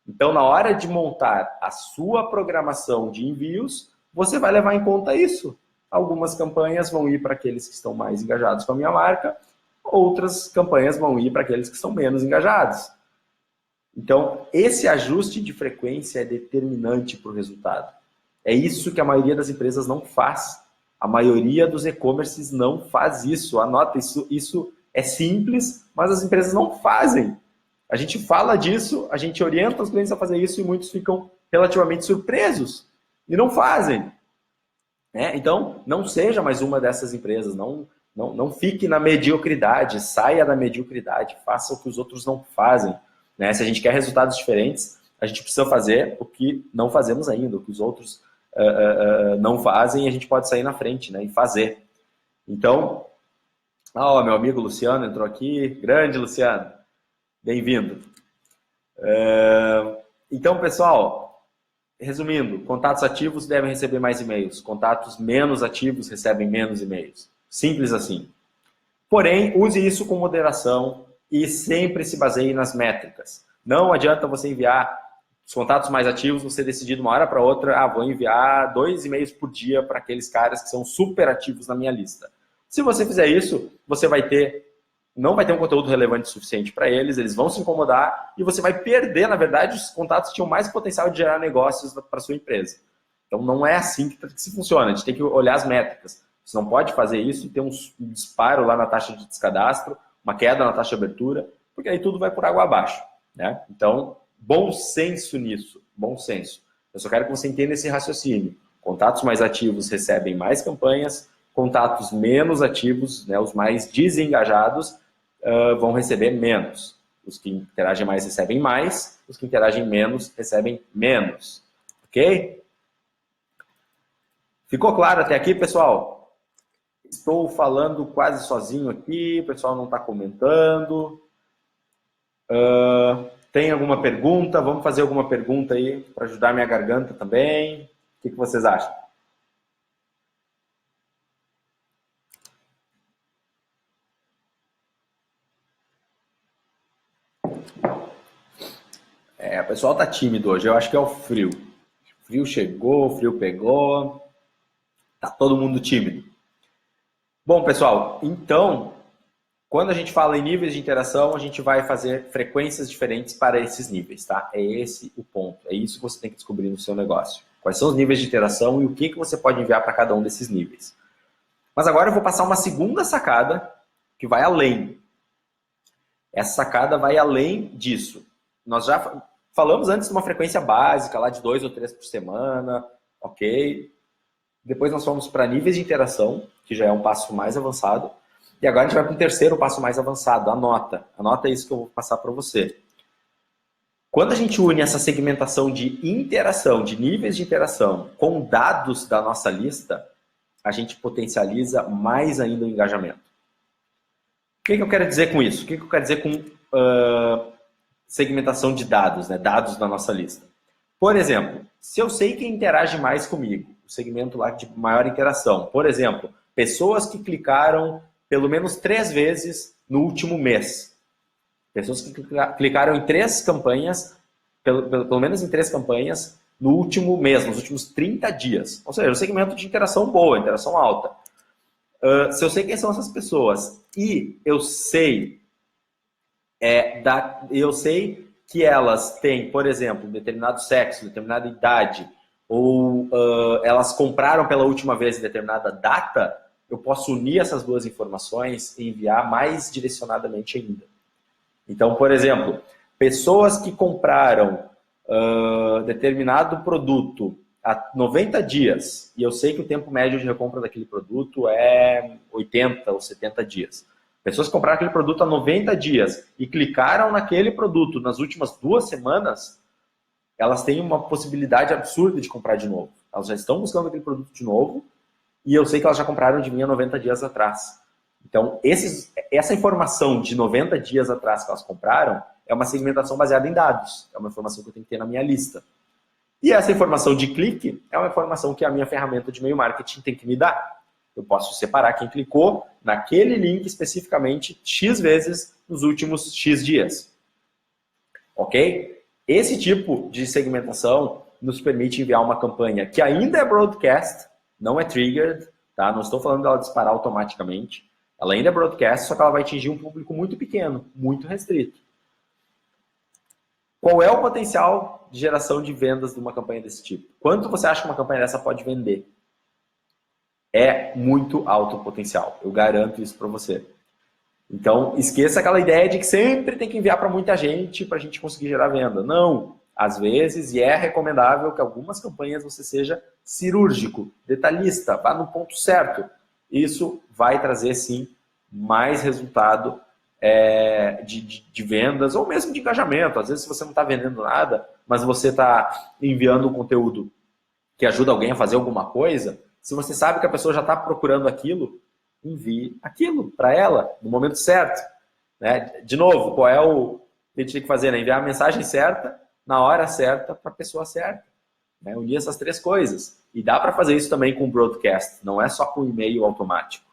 Então, na hora de montar a sua programação de envios, você vai levar em conta isso. Algumas campanhas vão ir para aqueles que estão mais engajados com a minha marca, outras campanhas vão ir para aqueles que estão menos engajados. Então, esse ajuste de frequência é determinante para o resultado. É isso que a maioria das empresas não faz. A maioria dos e-commerces não faz isso. Anota, isso é simples, mas as empresas não fazem. A gente fala disso, a gente orienta os clientes a fazer isso e muitos ficam relativamente surpresos e não fazem. Então, não seja mais uma dessas empresas, não fique na mediocridade, saia da mediocridade, faça o que os outros não fazem. Se a gente quer resultados diferentes, a gente precisa fazer o que não fazemos ainda, o que os outros não fazem, e a gente pode sair na frente, e fazer. Então, meu amigo Luciano entrou aqui, grande Luciano, bem-vindo. Então, pessoal, resumindo, contatos ativos devem receber mais e-mails, contatos menos ativos recebem menos e-mails. Simples assim. Porém, use isso com moderação e sempre se baseie nas métricas. Não adianta você enviar os contatos mais ativos, você decidir de uma hora para outra, vou enviar 2 e-mails por dia para aqueles caras que são super ativos na minha lista. Se você fizer isso, você não vai ter um conteúdo relevante o suficiente para eles, eles vão se incomodar e você vai perder, na verdade, os contatos que tinham mais potencial de gerar negócios para a sua empresa. Então, não é assim que se funciona, a gente tem que olhar as métricas. Você não pode fazer isso e ter um disparo lá na taxa de descadastro, uma queda na taxa de abertura, porque aí tudo vai por água abaixo. Então, bom senso nisso, bom senso. Eu só quero que você entenda esse raciocínio. Contatos mais ativos recebem mais campanhas, contatos menos ativos, os mais desengajados, vão receber menos. Os que interagem mais recebem mais, os que interagem menos recebem menos. Ok? Ficou claro até aqui, pessoal? Estou falando quase sozinho aqui, o pessoal não está comentando. Tem alguma pergunta? Vamos fazer alguma pergunta aí para ajudar minha garganta também. O que vocês acham? O pessoal tá tímido hoje, eu acho que é o frio. O frio chegou, o frio pegou, tá todo mundo tímido. Bom, pessoal, então, quando a gente fala em níveis de interação, a gente vai fazer frequências diferentes para esses níveis, tá? É esse o ponto, é isso que você tem que descobrir no seu negócio. Quais são os níveis de interação e o que você pode enviar para cada um desses níveis. Mas agora eu vou passar uma segunda sacada que vai além. Essa sacada vai além disso. Nós já falamos antes de uma frequência básica, lá de 2 ou 3 por semana, ok? Depois nós fomos para níveis de interação, que já é um passo mais avançado. E agora a gente vai para um terceiro passo mais avançado, anota. Anota isso que eu vou passar para você. Quando a gente une essa segmentação de interação, de níveis de interação, com dados da nossa lista, a gente potencializa mais ainda o engajamento. O que eu quero dizer com isso? O que eu quero dizer com segmentação de dados, dados da nossa lista? Por exemplo, se eu sei quem interage mais comigo, o segmento lá de maior interação, por exemplo, pessoas que clicaram pelo menos 3 vezes no último mês. Pessoas que clicaram em 3 campanhas, pelo menos em 3 campanhas, no último mês, nos últimos 30 dias. Ou seja, um segmento de interação boa, interação alta. Se eu sei quem são essas pessoas e eu sei que elas têm, por exemplo, determinado sexo, determinada idade, ou elas compraram pela última vez em determinada data, eu posso unir essas 2 informações e enviar mais direcionadamente ainda. Então, por exemplo, pessoas que compraram determinado produto há 90 dias, e eu sei que o tempo médio de recompra daquele produto é 80 ou 70 dias. Pessoas que compraram aquele produto há 90 dias e clicaram naquele produto nas últimas 2 semanas, elas têm uma possibilidade absurda de comprar de novo. Elas já estão buscando aquele produto de novo, e eu sei que elas já compraram de mim há 90 dias atrás. Então, essa informação de 90 dias atrás que elas compraram é uma segmentação baseada em dados. É uma informação que eu tenho que ter na minha lista. E essa informação de clique é uma informação que a minha ferramenta de e-mail marketing tem que me dar. Eu posso separar quem clicou naquele link especificamente X vezes nos últimos X dias. Ok? Esse tipo de segmentação nos permite enviar uma campanha que ainda é broadcast, não é triggered, tá? Não estou falando dela disparar automaticamente. Ela ainda é broadcast, só que ela vai atingir um público muito pequeno, muito restrito. Qual é o potencial de geração de vendas de uma campanha desse tipo? Quanto você acha que uma campanha dessa pode vender? É muito alto o potencial, eu garanto isso para você. Então, esqueça aquela ideia de que sempre tem que enviar para muita gente para a gente conseguir gerar venda. Não, às vezes, e é recomendável que algumas campanhas você seja cirúrgico, detalhista, vá no ponto certo. Isso vai trazer, sim, mais resultado de vendas ou mesmo de engajamento. Às vezes, se você não está vendendo nada, mas você está enviando um conteúdo que ajuda alguém a fazer alguma coisa, se você sabe que a pessoa já está procurando aquilo, envie aquilo para ela no momento certo. Né? De novo, qual é o que a gente tem que fazer? Né? Enviar a mensagem certa, na hora certa, para a pessoa certa. Né? Unir essas três coisas. E dá para fazer isso também com broadcast, não é só com e-mail automático.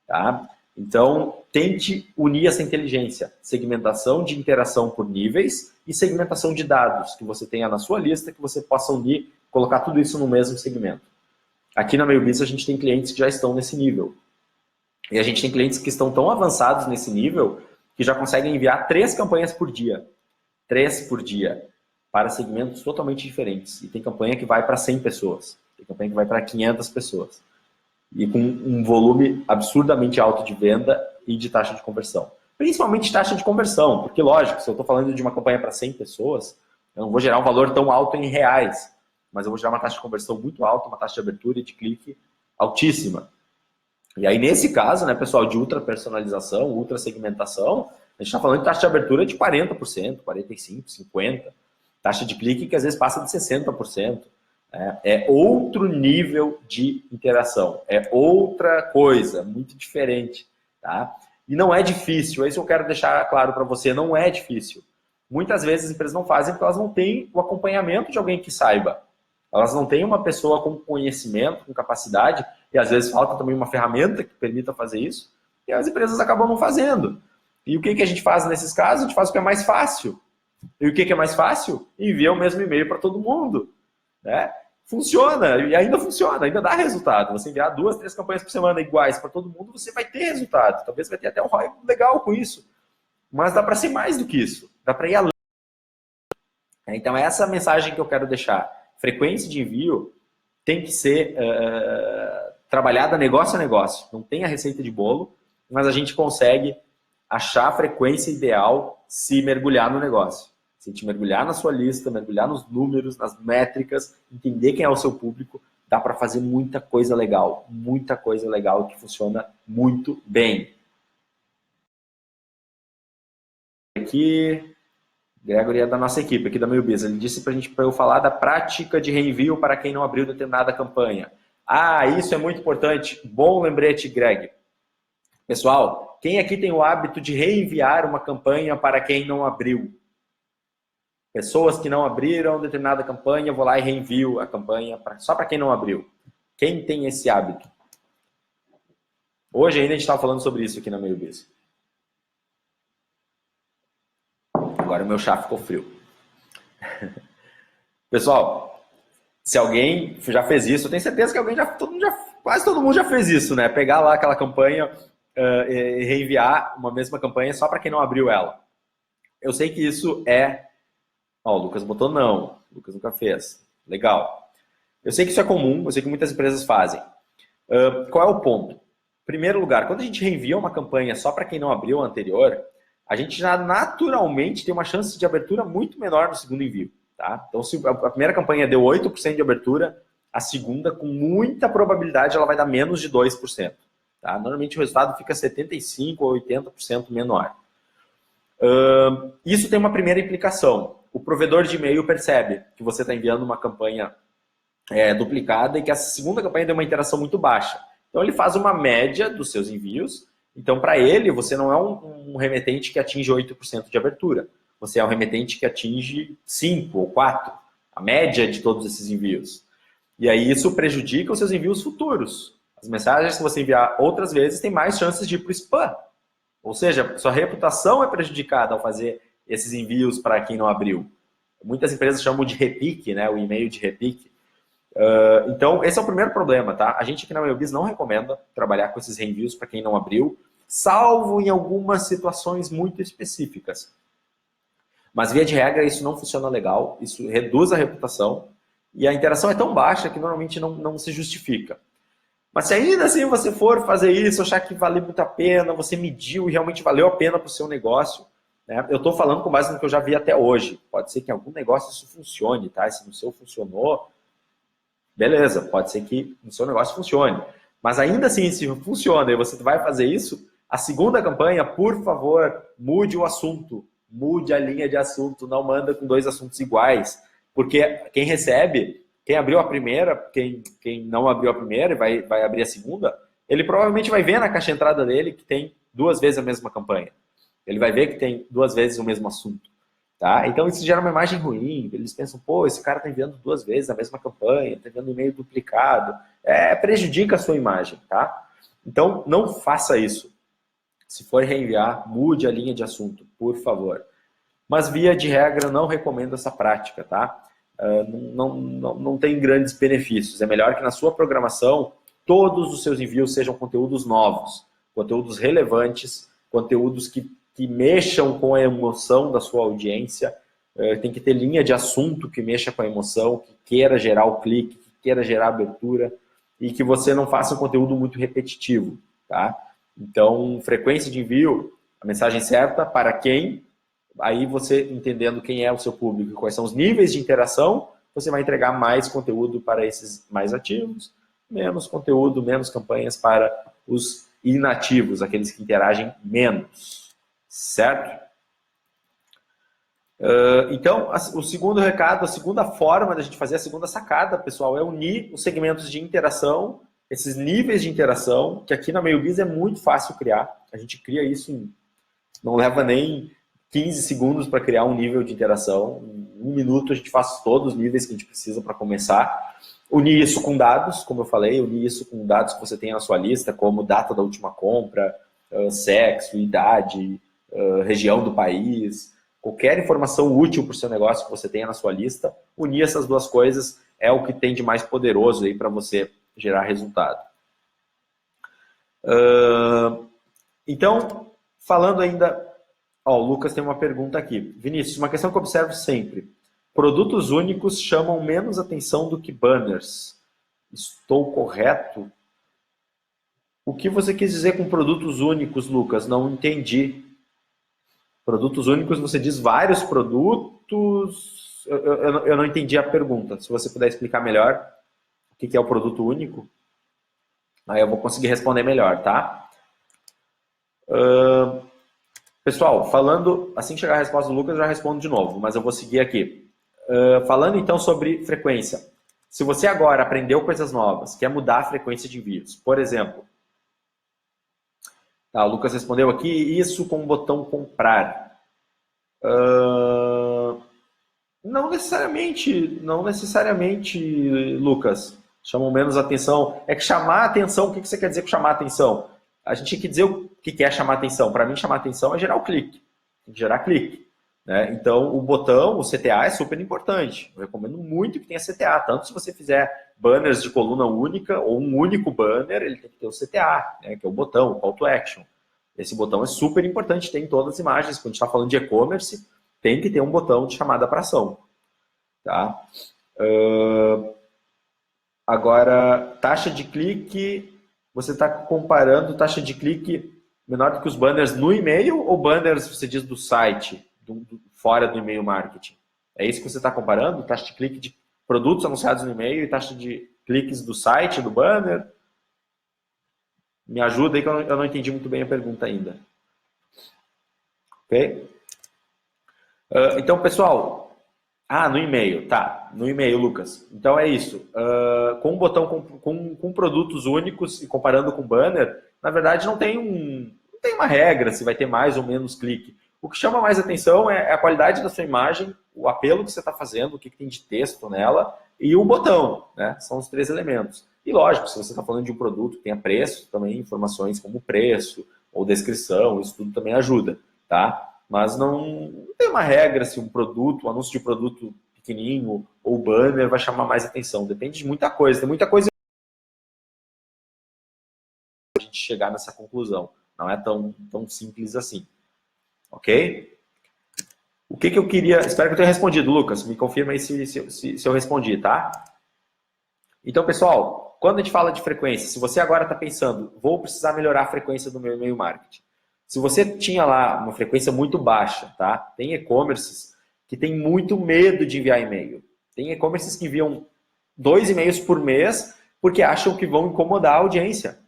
Tá? Então, tente unir essa inteligência. Segmentação de interação por níveis e segmentação de dados que você tenha na sua lista, que você possa unir, colocar tudo isso no mesmo segmento. Aqui na MailBiz a gente tem clientes que já estão nesse nível. E a gente tem clientes que estão tão avançados nesse nível que já conseguem enviar 3 campanhas por dia. 3 por dia. Para segmentos totalmente diferentes. E tem campanha que vai para 100 pessoas. Tem campanha que vai para 500 pessoas. E com um volume absurdamente alto de venda e de taxa de conversão. Principalmente taxa de conversão. Porque, lógico, se eu estou falando de uma campanha para 100 pessoas, eu não vou gerar um valor tão alto em reais. Mas eu vou gerar uma taxa de conversão muito alta, uma taxa de abertura e de clique altíssima. E aí, nesse caso, né, pessoal, de ultra personalização, ultra segmentação, a gente está falando de taxa de abertura de 40%, 45%, 50%. Taxa de clique que às vezes passa de 60%. É outro nível de interação. É outra coisa, muito diferente. Tá? E não é difícil, é isso que eu quero deixar claro para você, não é difícil. Muitas vezes as empresas não fazem porque elas não têm o acompanhamento de alguém que saiba. Elas não têm uma pessoa com conhecimento, com capacidade, e às vezes falta também uma ferramenta que permita fazer isso, e as empresas acabam não fazendo. E o que a gente faz nesses casos? A gente faz o que é mais fácil. E o que é mais fácil? Envia o mesmo e-mail para todo mundo. Né? Funciona, e ainda funciona, ainda dá resultado. Você enviar 2, 3 campanhas por semana iguais para todo mundo, você vai ter resultado. Talvez vai ter até um ROI legal com isso. Mas dá para ser mais do que isso. Dá para ir além. Então, essa é a mensagem que eu quero deixar. Frequência de envio tem que ser trabalhada negócio a negócio. Não tem a receita de bolo, mas a gente consegue achar a frequência ideal se mergulhar no negócio. Se a gente mergulhar na sua lista, mergulhar nos números, nas métricas, entender quem é o seu público, dá para fazer muita coisa legal que funciona muito bem. Aqui... Gregory é da nossa equipe, aqui da MailBiz. Ele disse para eu falar da prática de reenvio para quem não abriu determinada campanha. Ah, isso é muito importante. Bom lembrete, Greg. Pessoal, quem aqui tem o hábito de reenviar uma campanha para quem não abriu? Pessoas que não abriram determinada campanha, eu vou lá e reenvio a campanha só para quem não abriu. Quem tem esse hábito? Hoje ainda a gente estava falando sobre isso aqui na MailBiz. Agora o meu chá ficou frio. Pessoal, se alguém já fez isso, eu tenho certeza que quase todo mundo já fez isso, né? Pegar lá aquela campanha e reenviar uma mesma campanha só para quem não abriu ela. Eu sei que isso é... Ó, o Lucas botou não. O Lucas nunca fez. Legal. Eu sei que isso é comum, eu sei que muitas empresas fazem. Qual é o ponto? Em primeiro lugar, quando a gente reenvia uma campanha só para quem não abriu a anterior, a gente já naturalmente tem uma chance de abertura muito menor no segundo envio. Tá? Então, se a primeira campanha deu 8% de abertura, a segunda, com muita probabilidade, ela vai dar menos de 2%. Tá? Normalmente o resultado fica 75% ou 80% menor. Isso tem uma primeira implicação. O provedor de e-mail percebe que você está enviando uma campanha duplicada e que a segunda campanha deu uma interação muito baixa. Então, ele faz uma média dos seus envios. Então, para ele, você não é um remetente que atinge 8% de abertura. Você é um remetente que atinge 5 ou 4%, a média de todos esses envios. E aí isso prejudica os seus envios futuros. As mensagens que você enviar outras vezes têm mais chances de ir para o spam. Ou seja, sua reputação é prejudicada ao fazer esses envios para quem não abriu. Muitas empresas chamam de repique, né? O e-mail de repique. Então, esse é o primeiro problema, tá? A gente aqui na MailBiz não recomenda trabalhar com esses reenvios para quem não abriu, salvo em algumas situações muito específicas. Mas, via de regra, isso não funciona legal, isso reduz a reputação e a interação é tão baixa que normalmente não se justifica. Mas se ainda assim você for fazer isso, achar que valeu muito a pena, você mediu e realmente valeu a pena para o seu negócio, né? Eu estou falando com base no que eu já vi até hoje. Pode ser que em algum negócio isso funcione, tá? Se no seu funcionou, beleza, pode ser que no seu negócio funcione. Mas ainda assim, se funciona e você vai fazer isso, a segunda campanha, por favor, mude o assunto. Mude a linha de assunto, não manda com 2 assuntos iguais. Porque quem recebe, quem abriu a primeira, quem não abriu a primeira e vai abrir a segunda, ele provavelmente vai ver na caixa de entrada dele que tem 2 vezes a mesma campanha. Ele vai ver que tem 2 vezes o mesmo assunto. Tá? Então isso gera uma imagem ruim. Eles pensam, pô, esse cara está enviando 2 vezes a mesma campanha, está enviando e-mail duplicado. Prejudica a sua imagem. Tá? Então não faça isso. Se for reenviar, mude a linha de assunto, por favor. Mas, via de regra, não recomendo essa prática, tá? Não tem grandes benefícios. É melhor que na sua programação todos os seus envios sejam conteúdos novos, conteúdos relevantes, conteúdos que mexam com a emoção da sua audiência. Tem que ter linha de assunto que mexa com a emoção, que queira gerar o clique, que queira gerar a abertura e que você não faça um conteúdo muito repetitivo, tá? Então, frequência de envio, a mensagem certa para quem, aí você entendendo quem é o seu público e quais são os níveis de interação, você vai entregar mais conteúdo para esses mais ativos, menos conteúdo, menos campanhas para os inativos, aqueles que interagem menos, certo? Então, o segundo recado, a segunda forma da gente fazer, a segunda sacada, pessoal, é unir os segmentos de interação, esses níveis de interação, que aqui na MailBiz é muito fácil criar. A gente cria isso não leva nem 15 segundos para criar um nível de interação. Em 1 minuto a gente faz todos os níveis que a gente precisa para começar. Unir isso com dados, como eu falei, unir isso com dados que você tem na sua lista, como data da última compra, sexo, idade, região do país, qualquer informação útil para o seu negócio que você tenha na sua lista, unir essas 2 coisas é o que tem de mais poderoso aí para você gerar resultado. Então, falando ainda... o Lucas tem uma pergunta aqui. Vinícius, uma questão que eu observo sempre. Produtos únicos chamam menos atenção do que banners. Estou correto? O que você quis dizer com produtos únicos, Lucas? Não entendi. Produtos únicos, você diz vários produtos? Eu não entendi a pergunta. Se você puder explicar melhor o que é o produto único, aí eu vou conseguir responder melhor, tá? Pessoal, falando, assim que chegar a resposta do Lucas, eu já respondo de novo, mas eu vou seguir aqui. Falando então sobre frequência. Se você agora aprendeu coisas novas, quer mudar a frequência de envios, por exemplo, o Lucas respondeu aqui, isso com o botão comprar. Não necessariamente, Lucas, chamam menos atenção. É que chamar a atenção, o que você quer dizer com chamar a atenção? A gente tem que dizer o que é chamar atenção. Para mim, chamar atenção é gerar o clique. Tem que gerar clique. Né? Então, o botão, o CTA é super importante. Eu recomendo muito que tenha CTA. Tanto se você fizer banners de coluna única ou um único banner, ele tem que ter o CTA, né? Que é o botão, o call to action. Esse botão é super importante, tem em todas as imagens. Quando a gente está falando de e-commerce, tem que ter um botão de chamada para ação. Tá? Agora, taxa de clique... Você está comparando taxa de clique menor do que os banners no e-mail ou banners, você diz, do site, fora do e-mail marketing? É isso que você está comparando? Taxa de clique de produtos anunciados no e-mail e taxa de cliques do site, do banner? Me ajuda aí que eu não entendi muito bem a pergunta ainda. Ok? Então, pessoal... no e-mail, tá. No e-mail, Lucas. Então é isso. Com o botão com produtos únicos e comparando com banner, na verdade não tem uma regra se vai ter mais ou menos clique. O que chama mais atenção é a qualidade da sua imagem, o apelo que você está fazendo, o que tem de texto nela e o botão, né? São os 3 elementos. E lógico, se você está falando de um produto que tenha preço, também informações como preço ou descrição, isso tudo também ajuda, tá? Mas não tem uma regra se um produto, um anúncio de produto pequenininho ou banner vai chamar mais atenção. Depende de muita coisa. Tem muita coisa a gente chegar nessa conclusão. Não é tão simples assim. Ok? O que eu queria... Espero que eu tenha respondido, Lucas. Me confirma aí se eu respondi, tá? Então, pessoal, quando a gente fala de frequência, se você agora está pensando, vou precisar melhorar a frequência do meu e-mail marketing. Se você tinha lá uma frequência muito baixa, tá? Tem e-commerces que tem muito medo de enviar e-mail. Tem e-commerces que enviam 2 e-mails por mês porque acham que vão incomodar a audiência.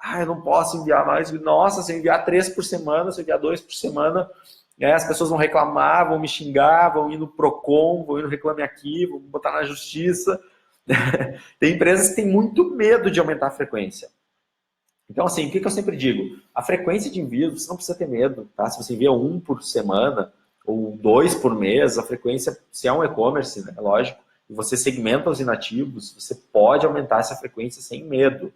Ah, eu não posso enviar mais. Nossa, se eu enviar 3 por semana, se eu enviar 2 por semana, as pessoas vão reclamar, vão me xingar, vão ir no Procon, vão ir no Reclame Aqui, vão botar na justiça. Tem empresas que têm muito medo de aumentar a frequência. Então, assim, o que eu sempre digo? A frequência de envio, você não precisa ter medo, tá? Se você envia 1 por semana ou 2 por mês, a frequência, se é um e-commerce, né, lógico, e você segmenta os inativos, você pode aumentar essa frequência sem medo.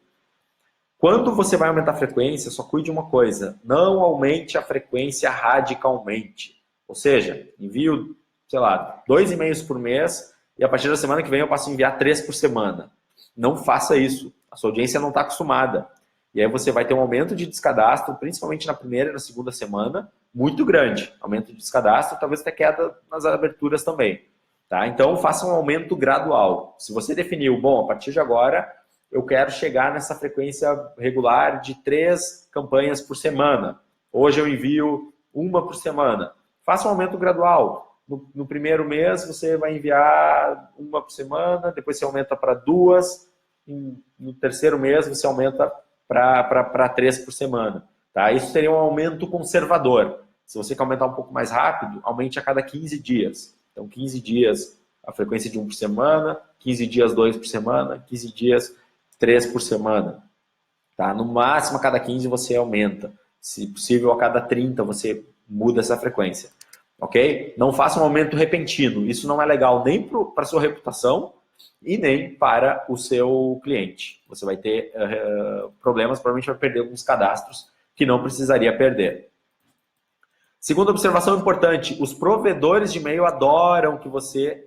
Quando você vai aumentar a frequência, só cuide de uma coisa, não aumente a frequência radicalmente. Ou seja, envio, sei lá, 2 e-mails por mês e a partir da semana que vem eu passo a enviar 3 por semana. Não faça isso, a sua audiência não está acostumada. E aí você vai ter um aumento de descadastro, principalmente na primeira e na segunda semana, muito grande. Aumento de descadastro, talvez até queda nas aberturas também. Tá? Então faça um aumento gradual. Se você definiu, bom, a partir de agora eu quero chegar nessa frequência regular de 3 campanhas por semana. Hoje eu envio 1 por semana. Faça um aumento gradual. No primeiro mês você vai enviar 1 por semana, depois você aumenta para 2. No terceiro mês você aumenta para 3 por semana. Tá? Isso seria um aumento conservador. Se você quer aumentar um pouco mais rápido, aumente a cada 15 dias. Então, 15 dias a frequência de 1 por semana, 15 dias 2 por semana, 15 dias 3 por semana. Tá? No máximo, a cada 15 você aumenta. Se possível, a cada 30 você muda essa frequência. Ok? Não faça um aumento repentino. Isso não é legal nem para a sua reputação e nem para o seu cliente. Você vai ter problemas, provavelmente vai perder alguns cadastros que não precisaria perder. Segunda observação importante, os provedores de e-mail adoram que você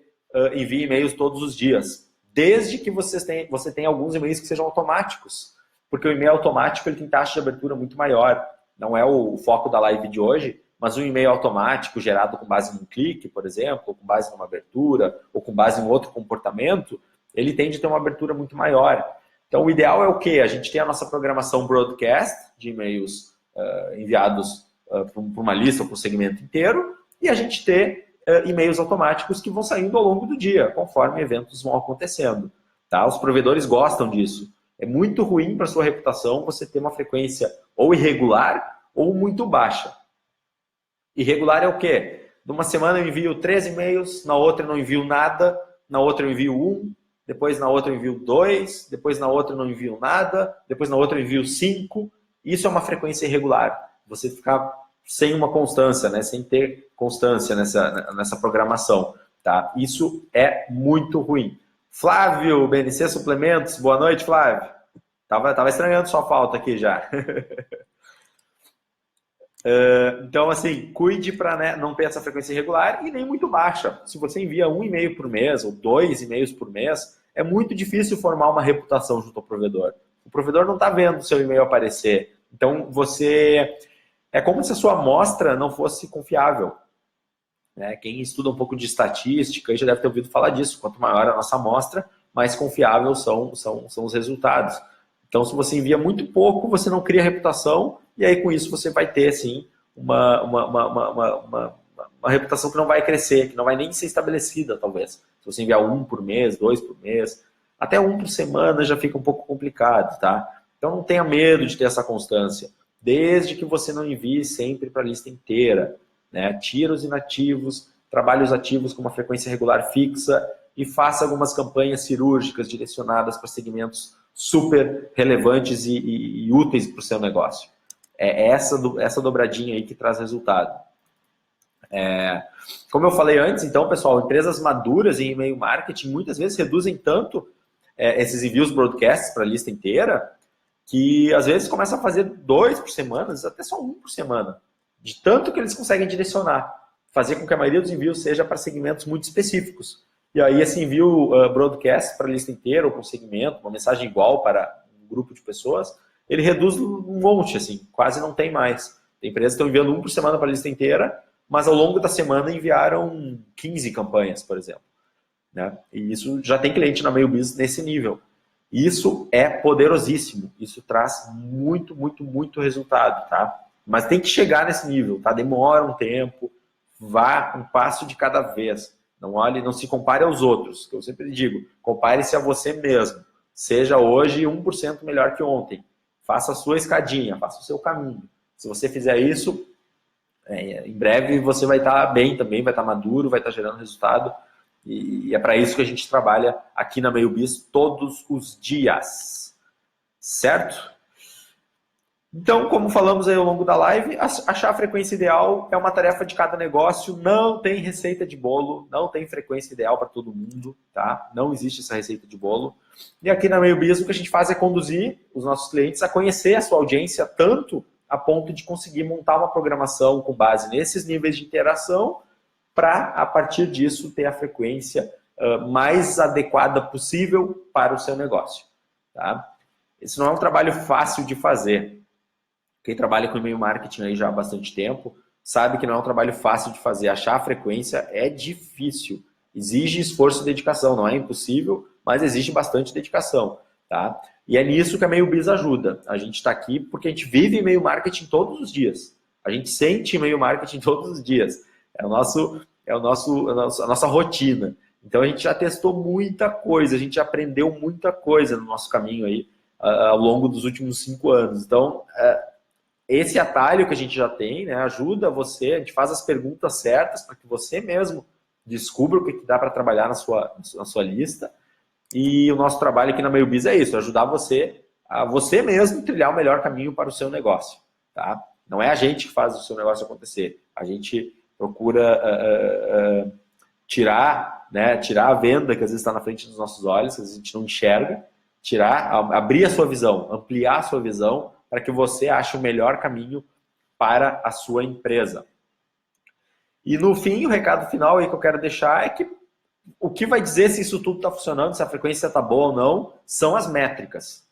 envie e-mails todos os dias, desde que você tenha alguns e-mails que sejam automáticos, porque o e-mail automático ele tem taxa de abertura muito maior. Não é o foco da live de hoje, mas um e-mail automático gerado com base num clique, por exemplo, ou com base numa abertura, ou com base em outro comportamento, ele tende a ter uma abertura muito maior. Então, o ideal é o quê? A gente tem a nossa programação broadcast de e-mails enviados para uma lista ou para o segmento inteiro, e a gente ter e-mails automáticos que vão saindo ao longo do dia, conforme eventos vão acontecendo. Tá? Os provedores gostam disso. É muito ruim para a sua reputação você ter uma frequência ou irregular ou muito baixa. Irregular é o quê? Numa semana eu envio 3 e-mails, na outra eu não envio nada, na outra eu envio 1, depois na outra eu envio 2, depois na outra eu não envio nada, depois na outra eu envio 5. Isso é uma frequência irregular. Você ficar sem uma constância, né? Sem ter constância nessa programação. Tá? Isso é muito ruim. Flávio, BNC Suplementos, boa noite, Flávio. Tava estranhando sua falta aqui já. Então, assim, cuide para não ter essa frequência irregular e nem muito baixa. Se você envia 1 e-mail por mês ou 2 e-mails por mês, é muito difícil formar uma reputação junto ao provedor. O provedor não está vendo o seu e-mail aparecer. Então, é como se a sua amostra não fosse confiável. Né? Quem estuda um pouco de estatística já deve ter ouvido falar disso. Quanto maior a nossa amostra, mais confiável são os resultados. Então, se você envia muito pouco, você não cria reputação, e aí com isso você vai ter, sim, uma reputação que não vai crescer, que não vai nem ser estabelecida, talvez. Se você enviar 1 por mês, 2 por mês, até 1 por semana já fica um pouco complicado, tá? Então não tenha medo de ter essa constância, desde que você não envie sempre para a lista inteira, né? Tira os inativos, trabalhe os ativos com uma frequência regular fixa e faça algumas campanhas cirúrgicas direcionadas para segmentos super relevantes e úteis para o seu negócio. É essa dobradinha aí que traz resultado. Como eu falei antes, então, pessoal, empresas maduras em e-mail marketing muitas vezes reduzem tanto esses envios broadcasts para a lista inteira, que às vezes começam a fazer 2 por semana, até só 1 por semana, de tanto que eles conseguem direcionar, fazer com que a maioria dos envios seja para segmentos muito específicos. E aí esse envio broadcast para a lista inteira, ou para um segmento, uma mensagem igual para um grupo de pessoas, ele reduz um monte, assim, quase não tem mais. Tem empresas que estão enviando 1 por semana para a lista inteira, mas ao longo da semana enviaram 15 campanhas, por exemplo. Né? E isso já tem cliente na MailBiz nesse nível. Isso é poderosíssimo. Isso traz muito, muito, muito resultado, tá? Mas tem que chegar nesse nível, tá? Demora um tempo, vá um passo de cada vez. Não olhe, não se compare aos outros, que eu sempre digo, compare-se a você mesmo. Seja hoje 1% melhor que ontem. Faça a sua escadinha, faça o seu caminho. Se você fizer isso, em breve você vai estar bem também, vai estar maduro, vai estar gerando resultado. E é para isso que a gente trabalha aqui na MailBiz todos os dias. Certo? Então, como falamos aí ao longo da live, achar a frequência ideal é uma tarefa de cada negócio, não tem receita de bolo, não tem frequência ideal para todo mundo, tá? Não existe essa receita de bolo. E aqui na MailBiz o que a gente faz é conduzir os nossos clientes a conhecer a sua audiência tanto a ponto de conseguir montar uma programação com base nesses níveis de interação para, a partir disso, ter a frequência mais adequada possível para o seu negócio, tá? Esse não é um trabalho fácil de fazer. Quem trabalha com e-mail marketing aí já há bastante tempo sabe que não é um trabalho fácil de fazer. Achar a frequência é difícil. Exige esforço e dedicação. Não é impossível, mas exige bastante dedicação. Tá? E é nisso que a MailBiz ajuda. A gente está aqui porque a gente vive e-mail marketing todos os dias. A gente sente e-mail marketing todos os dias. É a nossa rotina. Então a gente já testou muita coisa, a gente já aprendeu muita coisa no nosso caminho aí ao longo dos últimos 5 anos. Então, esse atalho que a gente já tem, né, ajuda você, a gente faz as perguntas certas para que você mesmo descubra o que dá para trabalhar na sua lista. E o nosso trabalho aqui na MailBiz é isso, ajudar você a você mesmo trilhar o melhor caminho para o seu negócio. Tá? Não é a gente que faz o seu negócio acontecer. A gente procura tirar a venda que às vezes está na frente dos nossos olhos, que às vezes a gente não enxerga, abrir a sua visão, ampliar a sua visão, para que você ache o melhor caminho para a sua empresa. E no fim, o recado final aí que eu quero deixar é que o que vai dizer se isso tudo está funcionando, se a frequência está boa ou não, são as métricas.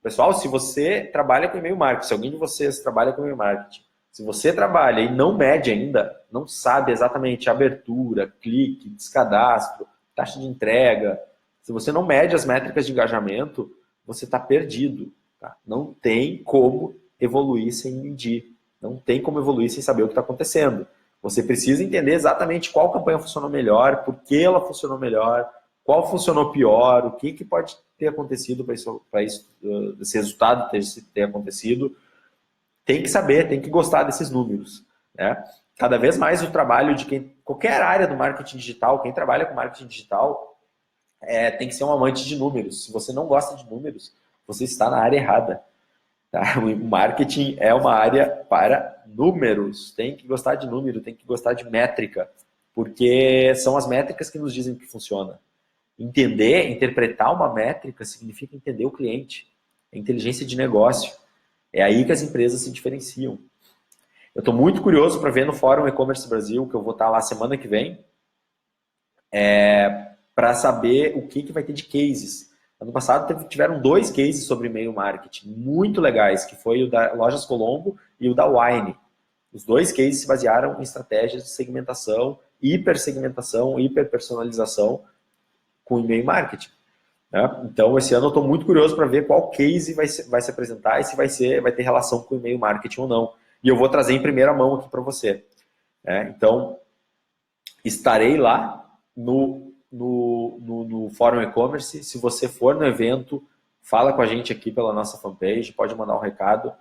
Pessoal, se você trabalha com e-mail marketing, se alguém de vocês trabalha com e-mail marketing, se você trabalha e não mede ainda, não sabe exatamente abertura, clique, descadastro, taxa de entrega, se você não mede as métricas de engajamento, você está perdido. Tá? Não tem como evoluir sem medir. Não tem como evoluir sem saber o que está acontecendo. Você precisa entender exatamente qual campanha funcionou melhor, por que ela funcionou melhor, qual funcionou pior, o que pode ter acontecido para esse resultado ter acontecido. Tem que saber, tem que gostar desses números. Né? Cada vez mais o trabalho de qualquer área do marketing digital, quem trabalha com marketing digital, tem que ser um amante de números. Se você não gosta de números, você está na área errada. Tá? O marketing é uma área para números. Tem que gostar de número, tem que gostar de métrica, porque são as métricas que nos dizem que funciona. Entender, interpretar uma métrica significa entender o cliente. É inteligência de negócio. É aí que as empresas se diferenciam. Eu estou muito curioso para ver no Fórum E-Commerce Brasil, que eu vou estar lá semana que vem, para saber o que vai ter de cases. Ano passado tiveram 2 cases sobre e-mail marketing muito legais, que foi o da Lojas Colombo e o da Wine. Os 2 cases se basearam em estratégias de segmentação, hipersegmentação, hiperpersonalização com e-mail marketing. Né? Então, esse ano eu estou muito curioso para ver qual case vai se apresentar e se vai ter relação com e-mail marketing ou não. E eu vou trazer em primeira mão aqui para você. Então, estarei lá no Fórum E-Commerce. Se você for no evento, fala com a gente aqui pela nossa fanpage, pode mandar um recado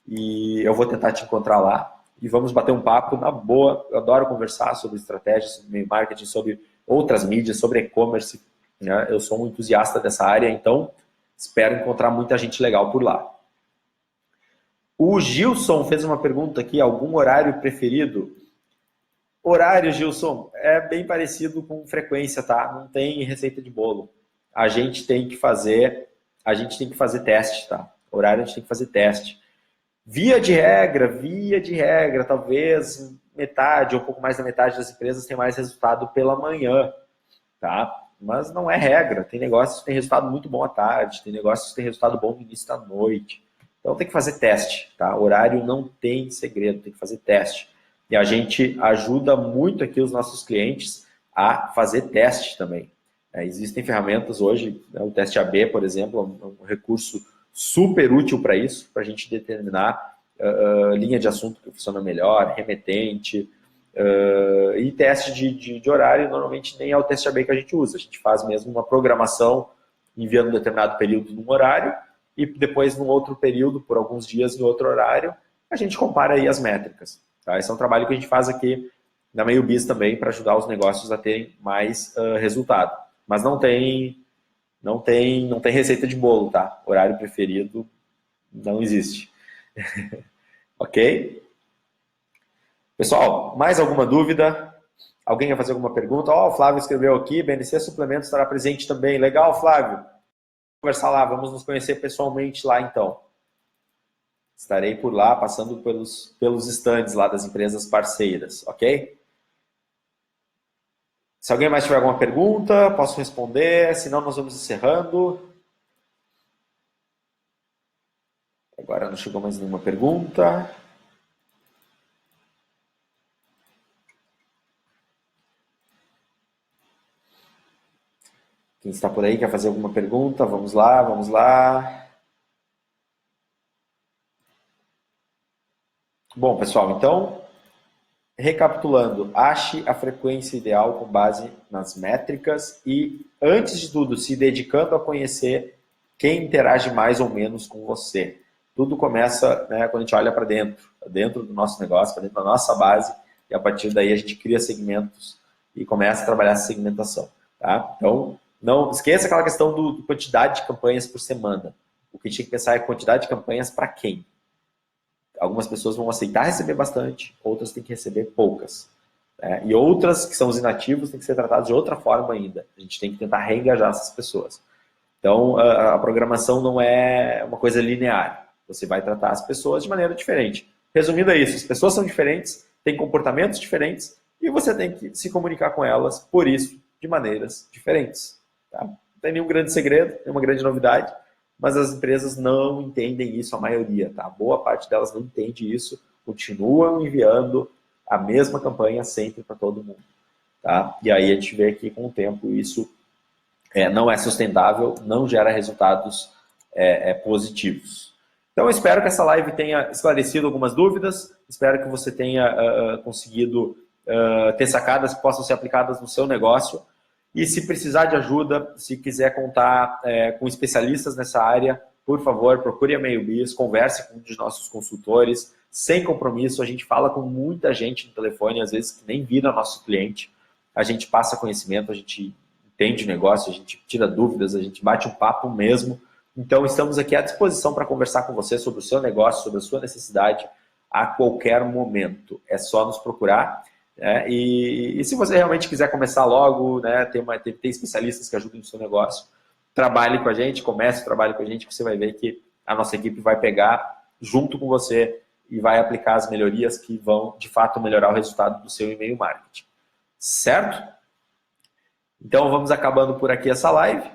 e eu vou tentar te encontrar lá e vamos bater um papo na boa. Eu adoro conversar sobre estratégias, sobre e-mail marketing, sobre outras mídias, sobre e-commerce. Né? Eu sou um entusiasta dessa área, então espero encontrar muita gente legal por lá. O Gilson fez uma pergunta aqui, algum horário preferido? Horário, Gilson, é bem parecido com frequência, tá? Não tem receita de bolo. A gente tem que fazer, a gente tem que fazer teste, tá? Horário a gente tem que fazer teste. Via de regra, talvez metade ou um pouco mais da metade das empresas tem mais resultado pela manhã, tá? Mas não é regra. Tem negócios que têm resultado muito bom à tarde, tem negócios que têm resultado bom no início da noite. Então tem que fazer teste, tá? Horário não tem segredo, tem que fazer teste. E a gente ajuda muito aqui os nossos clientes a fazer teste também. Existem ferramentas hoje, né, o teste AB, por exemplo, é um recurso super útil para isso, para a gente determinar linha de assunto que funciona melhor, remetente, e teste de horário, normalmente nem é o teste AB que a gente usa. A gente faz mesmo uma programação enviando um determinado período num horário e depois num outro período, por alguns dias, em outro horário, a gente compara aí as métricas. Tá? Esse é um trabalho que a gente faz aqui na MeioBiz também para ajudar os negócios a terem mais resultado. Mas não tem receita de bolo, tá? Horário preferido não existe. Ok? Pessoal, mais alguma dúvida? Alguém quer fazer alguma pergunta? Ó, o Flávio escreveu aqui, BNC Suplementos estará presente também. Legal, Flávio. Vamos conversar lá, vamos nos conhecer pessoalmente lá então. Estarei por lá, passando pelos stands lá das empresas parceiras, ok? Se alguém mais tiver alguma pergunta, posso responder, senão nós vamos encerrando. Agora não chegou mais nenhuma pergunta. Quem está por aí quer fazer alguma pergunta? Vamos lá, vamos lá. Bom, pessoal, então, recapitulando, ache a frequência ideal com base nas métricas e, antes de tudo, se dedicando a conhecer quem interage mais ou menos com você. Tudo começa, né, quando a gente olha para dentro do nosso negócio, para dentro da nossa base, e a partir daí a gente cria segmentos e começa a trabalhar essa segmentação. Tá? Então, não esqueça aquela questão do quantidade de campanhas por semana. O que a gente tem que pensar é quantidade de campanhas para quem? Algumas pessoas vão aceitar receber bastante, outras têm que receber poucas. Né? E outras que são os inativos têm que ser tratados de outra forma ainda. A gente tem que tentar reengajar essas pessoas. Então, a programação não é uma coisa linear. Você vai tratar as pessoas de maneira diferente. Resumindo é isso, as pessoas são diferentes, têm comportamentos diferentes e você tem que se comunicar com elas, por isso, de maneiras diferentes. Tá? Não tem nenhum grande segredo, nenhuma grande novidade, mas as empresas não entendem isso, a maioria. Tá? Boa parte delas não entende isso, continuam enviando a mesma campanha sempre para todo mundo. Tá? E aí a gente vê que com o tempo isso não é sustentável, não gera resultados positivos. Então eu espero que essa live tenha esclarecido algumas dúvidas, espero que você tenha conseguido ter sacadas que possam ser aplicadas no seu negócio. E se precisar de ajuda, se quiser contar com especialistas nessa área, por favor, procure a MeioBiz, converse com um dos nossos consultores, sem compromisso. A gente fala com muita gente no telefone, às vezes que nem vira nosso cliente. A gente passa conhecimento, a gente entende o negócio, a gente tira dúvidas, a gente bate um papo mesmo. Então, estamos aqui à disposição para conversar com você sobre o seu negócio, sobre a sua necessidade, a qualquer momento. É só nos procurar. E se você realmente quiser começar logo, né, tem especialistas que ajudam no seu negócio, trabalhe com a gente, comece o trabalho com a gente, que você vai ver que a nossa equipe vai pegar junto com você e vai aplicar as melhorias que vão, de fato, melhorar o resultado do seu e-mail marketing. Certo? Então, vamos acabando por aqui essa live.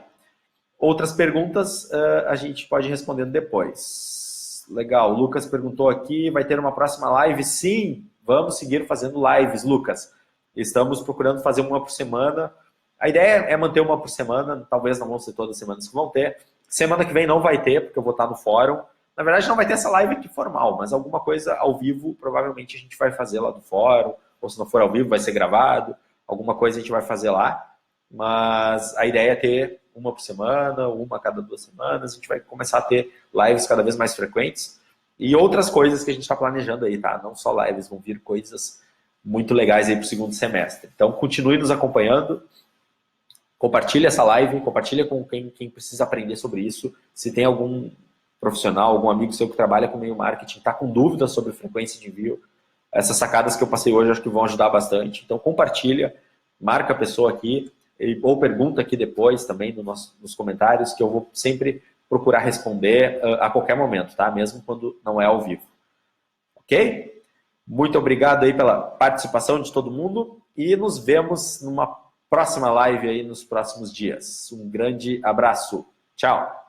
Outras perguntas a gente pode ir respondendo depois. Legal, o Lucas perguntou aqui, vai ter uma próxima live? Sim, vamos seguir fazendo lives, Lucas. Estamos procurando fazer uma por semana. A ideia é manter uma por semana, talvez não vão ser todas as semanas que vão ter. Semana que vem não vai ter, porque eu vou estar no fórum. Na verdade, não vai ter essa live aqui formal, mas alguma coisa ao vivo, provavelmente a gente vai fazer lá do fórum, ou se não for ao vivo, vai ser gravado. Alguma coisa a gente vai fazer lá. Mas a ideia é ter uma por semana, uma a cada 2 semanas. A gente vai começar a ter lives cada vez mais frequentes. E outras coisas que a gente está planejando aí, tá? Não só lives, vão vir coisas muito legais aí para o segundo semestre. Então, continue nos acompanhando. Compartilhe essa live, compartilha com quem precisa aprender sobre isso. Se tem algum profissional, algum amigo seu que trabalha com e-mail marketing, está com dúvidas sobre frequência de envio, essas sacadas que eu passei hoje acho que vão ajudar bastante. Então compartilha, marca a pessoa aqui, ou pergunta aqui depois também nos comentários, que eu vou sempre procurar responder a qualquer momento, tá? Mesmo quando não é ao vivo. Ok? Muito obrigado aí pela participação de todo mundo e nos vemos numa próxima live aí nos próximos dias. Um grande abraço. Tchau!